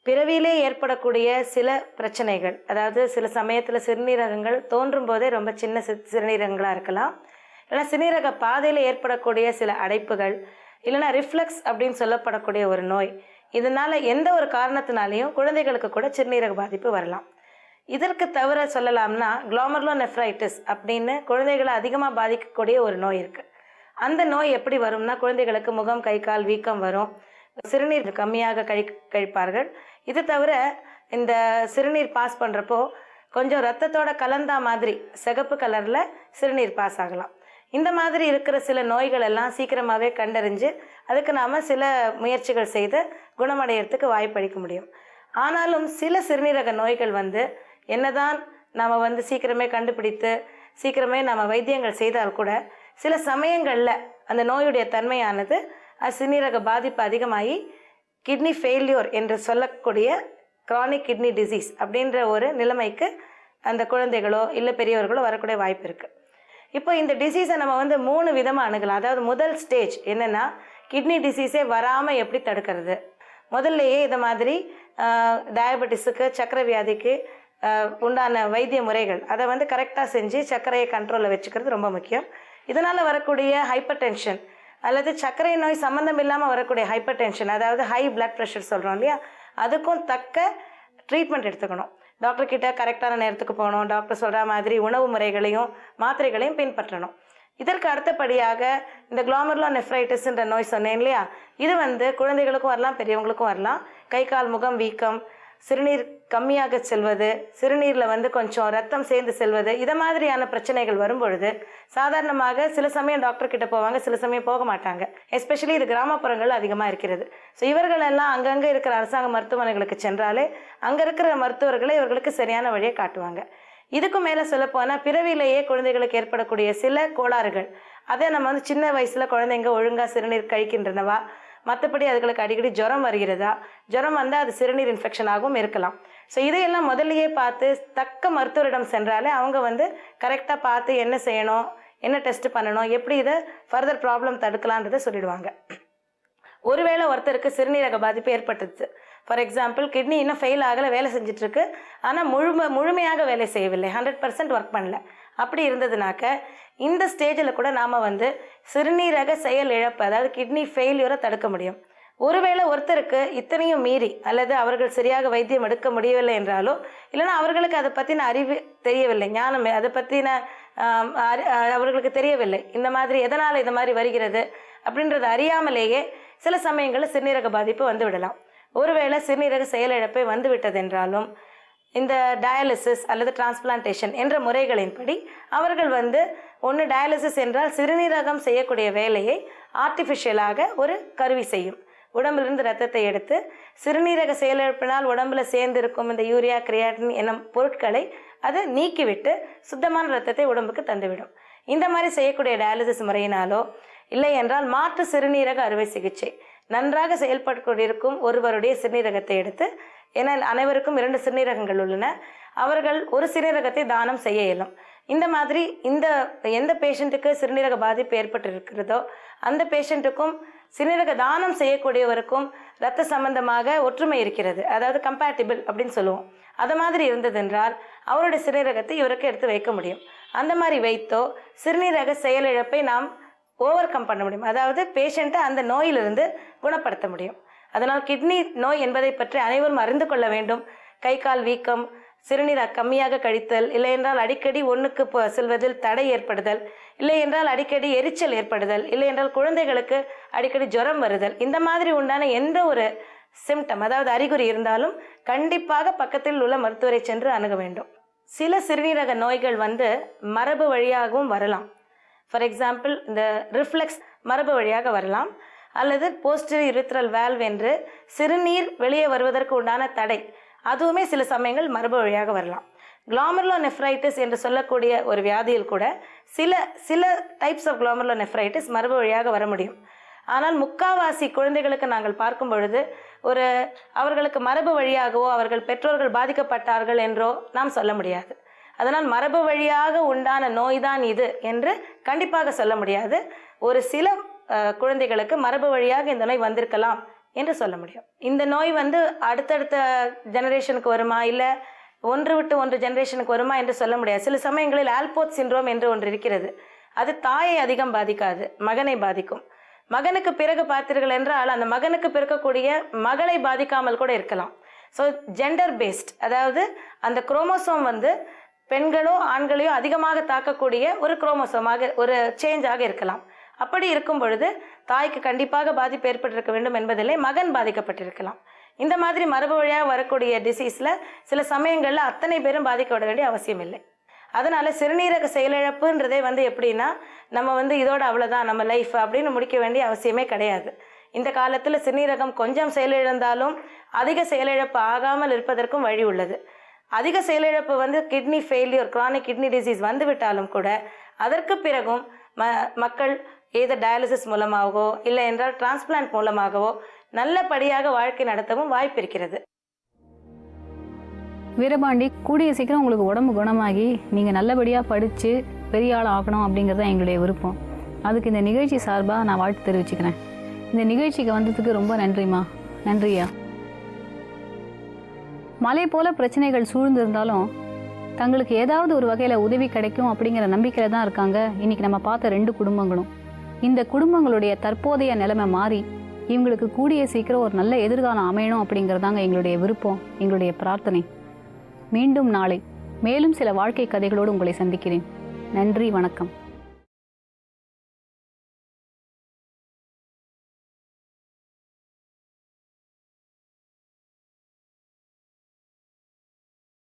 பிறவியிலே ஏற்படக்கூடிய சில பிரச்சனைகள், அதாவது சில சமயத்தில் சிறுநீரகங்கள் தோன்றும் போதே ரொம்ப சின்ன சிறுநீரகங்களாக இருக்கலாம். இல்லைனா சிறுநீரக பாதையில் ஏற்படக்கூடிய சில அடைப்புகள், இல்லைனா ரிஃப்ளக்ஸ் அப்படின்னு சொல்லப்படக்கூடிய ஒரு நோய். இதனால் எந்த ஒரு காரணத்தினாலையும் குழந்தைகளுக்கு கூட சிறுநீரக பாதிப்பு வரலாம். இதற்கு தவிர சொல்லலாம்னா குளோமருலோநெஃப்ரைட்டிஸ் அப்படின்னு குழந்தைகளை அதிகமாக பாதிக்கக்கூடிய ஒரு நோய் இருக்குது. அந்த நோய் எப்படி வரும்னா, குழந்தைகளுக்கு முகம், கை, கால் வீக்கம் வரும், சிறுநீர் கம்மியாக கழிப்பார்கள். இது தவிர இந்த சிறுநீர் பாஸ் பண்ணுறப்போ கொஞ்சம் ரத்தத்தோட கலந்தா மாதிரி சிகப்பு கலரில் சிறுநீர் பாஸ் ஆகலாம். இந்த மாதிரி இருக்கிற சில நோய்கள் எல்லாம் சீக்கிரமாகவே கண்டறிஞ்சு அதுக்கு நாம் சில முயற்சிகள் செய்து குணமடைகிறதுக்கு வாய்ப்பளிக்க முடியும். ஆனாலும் சில சிறுநீரக நோய்கள் என்னதான் நாம் சீக்கிரமே கண்டுபிடித்து சீக்கிரமே நம்ம வைத்தியங்கள் செய்தால் கூட சில சமயங்களில் அந்த நோயுடைய தன்மையானது சிறுநீரக பாதிப்பு அதிகமாகி கிட்னி ஃபெயில்யூர் என்று சொல்லக்கூடிய க்ரானிக் கிட்னி டிசீஸ் அப்படின்ற ஒரு நிலைமைக்கு அந்த குழந்தைகளோ இல்லை பெரியவர்களோ வரக்கூடிய வாய்ப்பு இருக்குது. இப்போ இந்த டிசீஸை நம்ம 3 விதமாக அணுகலாம். அதாவது முதல் ஸ்டேஜ் என்னென்னா, கிட்னி டிசீஸே வராமல் எப்படி தடுக்கிறது. முதல்லையே இதை மாதிரி டயபெட்டிஸுக்கு, சர்க்கரை வியாதிக்கு உண்டான வைத்திய முறைகள் அதை கரெக்டாக செஞ்சு சர்க்கரையை கண்ட்ரோலில் வச்சுக்கிறது ரொம்ப முக்கியம். இதனால் வரக்கூடிய ஹைப்பர் டென்ஷன் அல்லது சர்க்கரை நோய் சம்மந்தம் இல்லாமல் வரக்கூடிய ஹைப்பர் டென்ஷன், அதாவது ஹை பிளட் ப்ரெஷர் சொல்கிறோம் இல்லையா, அதுக்கும் தக்க ட்ரீட்மெண்ட் எடுத்துக்கணும். டாக்டர்கிட்ட கரெக்டான நேரத்துக்கு போகணும். டாக்டர் சொல்கிற மாதிரி உணவு முறைகளையும் மாத்திரைகளையும் பின்பற்றணும். இதற்கு அடுத்தபடியாக இந்த குளோமருலோநெஃப்ரைட்டிஸ்ன்ற நோய் சொன்னேன் இல்லையா, இது குழந்தைகளுக்கும் வரலாம், பெரியவங்களுக்கும் வரலாம். கை, கால், முகம் வீக்கம், சிறுநீர் கம்மியாக செல்வது, சிறுநீரில் கொஞ்சம் ரத்தம் சேர்ந்து செல்வது, இதை மாதிரியான பிரச்சனைகள் வரும்பொழுது சாதாரணமாக சில சமயம் டாக்டர்கிட்ட போவாங்க, சில சமயம் போக மாட்டாங்க. எஸ்பெஷலி இது கிராமப்புறங்கள் அதிகமாக இருக்கிறது. ஸோ இவர்களெல்லாம் அங்கங்கே இருக்கிற அரசாங்க மருத்துவமனைகளுக்கு சென்றாலே அங்கே இருக்கிற மருத்துவர்களை இவர்களுக்கு சரியான வழியை காட்டுவாங்க. இதுக்கும் மேலே சொல்லப்போனால் பிறவிலேயே குழந்தைகளுக்கு ஏற்படக்கூடிய சில கோளாறுகள், அதை நம்ம சின்ன வயசில் குழந்தைங்க ஒழுங்காக சிறுநீர் கழிக்கின்றனவா, மற்றபடி அதுகளுக்கு அடிக்கடி ஜுரம் வருகிறதா, ஜுரம் வந்தால் அது சிறுநீர் இன்ஃபெக்ஷனாகவும் இருக்கலாம். ஸோ இதையெல்லாம் முதல்லையே பார்த்து தக்க மருத்துவரிடம் சென்றாலே அவங்க வந்து கரெக்டாக பார்த்து என்ன செய்யணும், என்ன டெஸ்ட் பண்ணணும், எப்படி இதை ஃபர்தர் ப்ராப்ளம் தடுக்கலான்றதை சொல்லிடுவாங்க. ஒருவேளை ஒருத்தருக்கு சிறுநீரக பாதிப்பு ஏற்பட்டுச்சு, ஃபார் எக்ஸாம்பிள் கிட்னி இன்னும் ஃபெயில் ஆகலை, வேலை செஞ்சிட்ருக்கு, ஆனால் முழுமையாக வேலை செய்யவில்லை, 100% ஒர்க் பண்ணல, அப்படி இருந்ததுனாக்க இந்த ஸ்டேஜில் கூட நாம் வந்து சிறுநீரக செயல் இழப்பு, அதாவது கிட்னி ஃபெயிலியரை தடுக்க முடியும். ஒருவேளை ஒருத்தருக்கு இத்தனையும் மீறி அல்லது அவர்கள் சரியாக வைத்தியம் எடுக்க முடியவில்லை என்றாலோ, இல்லைனா அவர்களுக்கு அதை பற்றின அறிவு தெரியவில்லை, ஞானம் அதை பற்றின அவர்களுக்கு தெரியவில்லை, இந்த மாதிரி எதனால் இந்த மாதிரி வருகிறது அப்படின்றது அறியாமலேயே சில சமயங்களில் சிறுநீரக பாதிப்பு வந்து விடலாம். ஒருவேளை சிறுநீரக செயலிழப்பை வந்து விட்டதென்றாலும் இந்த டயாலிசிஸ் அல்லது டிரான்ஸ்பிளான்டேஷன் என்ற முறைகளின்படி அவர்கள் வந்து ஒன்று டயாலிசிஸ் என்றால் சிறுநீரகம் செய்யக்கூடிய வேலையை ஆர்டிஃபிஷியலாக ஒரு கருவி செய்யும். உடம்பிலிருந்து ரத்தத்தை எடுத்து சிறுநீரக செயலிழப்பினால் உடம்புல சேர்ந்திருக்கும் இந்த யூரியா, கிரியாட்டின் என்னும் பொருட்களை அது நீக்கிவிட்டு சுத்தமான ரத்தத்தை உடம்புக்கு தந்துவிடும். இந்த மாதிரி செய்யக்கூடிய டயாலிசிஸ் முறையினாலோ இல்லை என்றால் மாற்று சிறுநீரக அறுவை சிகிச்சை, நன்றாக செயல்பட்டு கொண்டிருக்கும் ஒருவருடைய சிறுநீரகத்தை எடுத்து, ஏன்னா அனைவருக்கும் 2 சிறுநீரகங்கள் உள்ளன, அவர்கள் ஒரு சிறுநீரகத்தை தானம் செய்ய இயலும். இந்த மாதிரி எந்த பேஷண்ட்டுக்கு சிறுநீரக பாதிப்பு ஏற்பட்டிருக்கிறதோ அந்த பேஷண்ட்டுக்கும் சிறுநீரக தானம் செய்யக்கூடியவருக்கும் இரத்த சம்பந்தமாக ஒற்றுமை இருக்கிறது, அதாவது கம்பேட்டிபிள் அப்படின்னு சொல்லுவோம். அது மாதிரி இருந்ததென்றால் அவருடைய சிறுநீரகத்தை இவருக்கு எடுத்து வைக்க முடியும். அந்த மாதிரி வைத்தோ சிறுநீரக செயலிழப்பை நாம் ஓவர் கம் பண்ண முடியும், அதாவது பேஷண்ட்டை அந்த நோயிலிருந்து குணப்படுத்த முடியும். அதனால் கிட்னி நோய் என்பதை பற்றி அனைவரும் அறிந்து கொள்ள வேண்டும். கை கால் வீக்கம், சிறுநீர் கம்மியாக கழித்தல், இல்லை என்றால் அடிக்கடி ஒன்றுக்கு செல்வதில் தடை ஏற்படுதல், இல்லை என்றால் அடிக்கடி எரிச்சல் ஏற்படுதல், இல்லை என்றால் குழந்தைகளுக்கு அடிக்கடி ஜுரம் வருதல், இந்த மாதிரி உண்டான எந்த ஒரு சிம்டம், அதாவது அறிகுறி இருந்தாலும் கண்டிப்பாக பக்கத்தில் உள்ள மருத்துவரை சென்று அணுக வேண்டும். சில சிறுநீரக நோய்கள் வந்து மரபு வழியாகவும் வரலாம். ஃபார் எக்ஸாம்பிள் இந்த ரிஃப்ளெக்ஸ் மரபு வழியாக வரலாம், அல்லது போஸ்டீரியர் யூரித்ரல் வால்வ் என்று சிறுநீர் வெளியே வருவதற்கு உண்டான தடை, அதுவுமே சில சமயங்கள் மரபு வழியாக வரலாம். குளோமெருலோநெஃப்ரைட்டிஸ் என்று சொல்லக்கூடிய ஒரு வியாதியில் கூட சில டைப்ஸ் ஆஃப் குளோமெருலோநெஃப்ரைட்டிஸ் மரபு வழியாக வர முடியும். ஆனால் முக்காவாசி குழந்தைகளுக்கு நாங்கள் பார்க்கும் பொழுது அவர்களுக்கு மரபு வழியாகவோ அவர்கள் பெற்றோர்கள் பாதிக்கப்பட்டார்கள் என்றோ நாம் சொல்ல முடியாது. அதனால் மரபு வழியாக உண்டான நோய்தான் இது என்று கண்டிப்பாக சொல்ல முடியாது. ஒரு சில குழந்தைகளுக்கு மரபு வழியாக இந்த நோய் வந்திருக்கலாம் என்று சொல்ல முடியும். இந்த நோய் வந்து அடுத்தடுத்த ஜெனரேஷனுக்கு வருமா, இல்லை ஒன்று விட்டு ஒன்று ஜெனரேஷனுக்கு வருமா என்று சொல்ல முடியாது. சில சமயங்களில் ஆல்போர்ட் சிண்ட்ரோம் என்று ஒன்று இருக்கிறது. அது தாயை அதிகம் பாதிக்காது, மகனை பாதிக்கும். மகனுக்கு பிறகு பார்த்தீர்கள் என்றால் அந்த மகனுக்கு பிறக்கக்கூடிய மகளை பாதிக்காமல் கூட இருக்கலாம். ஸோ ஜெண்டர் பேஸ்ட், அதாவது அந்த குரோமோசோம் வந்து பெண்களோ ஆண்களையோ அதிகமாக தாக்கக்கூடிய ஒரு குரோமோசோமாக ஒரு சேஞ்சாக இருக்கலாம். அப்படி இருக்கும் பொழுது தாய்க்கு கண்டிப்பாக பாதிப்பு ஏற்பட்டிருக்க வேண்டும் என்பதில்லை, மகன் பாதிக்கப்பட்டிருக்கலாம். இந்த மாதிரி மரபு வழியாக வரக்கூடிய டிசீஸில் சில சமயங்களில் அத்தனை பேரும் பாதிக்கப்பட வேண்டிய அவசியம் இல்லை. அதனால் சிறுநீரக செயலிழப்புன்றதே வந்து எப்படின்னா, நம்ம வந்து இதோட அவ்வளோதான் நம்ம லைஃப் அப்படின்னு முடிக்க வேண்டிய அவசியமே கிடையாது. இந்த காலத்தில் சிறுநீரகம் கொஞ்சம் செயலிழந்தாலும் அதிக செயலிழப்பு ஆகாமல் இருப்பதற்கும் வழி உள்ளது. அதிக செயலிழப்பு வந்து kidney failure, chronic kidney disease வந்து விட்டாலும் கூட அதற்கு பிறகும் மக்கள் ஏதோ டயாலிசிஸ் மூலமாகவோ இல்லை என்றால் டிரான்ஸ்பிளான்ட் மூலமாகவோ நல்லபடியாக வாழ்க்கை நடத்தவும் வாய்ப்பு இருக்கிறது. வீரபாண்டி, கூடிய சீக்கிரம் உங்களுக்கு உடம்பு குணமாகி நீங்கள் நல்லபடியாக படித்து பெரிய ஆள் ஆகணும் அப்படிங்கிறது தான் எங்களுடைய விருப்பம். அதுக்கு இந்த நிகழ்ச்சி சார்பாக நான் வாழ்த்து தெரிவிச்சுக்கிறேன். இந்த நிகழ்ச்சிக்கு வந்ததுக்கு ரொம்ப நன்றிம்மா. நன்றியா. மலை போல பிரச்சனைகள் சூழ்ந்திருந்தாலும் தங்களுக்கு ஏதாவது ஒரு வகையில் உதவி கிடைக்கும் அப்படிங்கிற நம்பிக்கையில் தான் இருக்காங்க இன்றைக்கி நம்ம பார்த்த 2 குடும்பங்களும். இந்த குடும்பங்களுடைய தற்போதைய நிலைமை மாறி இவங்களுக்கு கூடிய சீக்கிரம் ஒரு நல்ல எதிர்காலம் அமையணும் அப்படிங்கிறதாங்க எங்களுடைய விருப்பம், எங்களுடைய பிரார்த்தனை. மீண்டும் நாளை மேலும் சில வாழ்க்கை கதைகளோடு உங்களை சந்திக்கிறேன். நன்றி, வணக்கம்.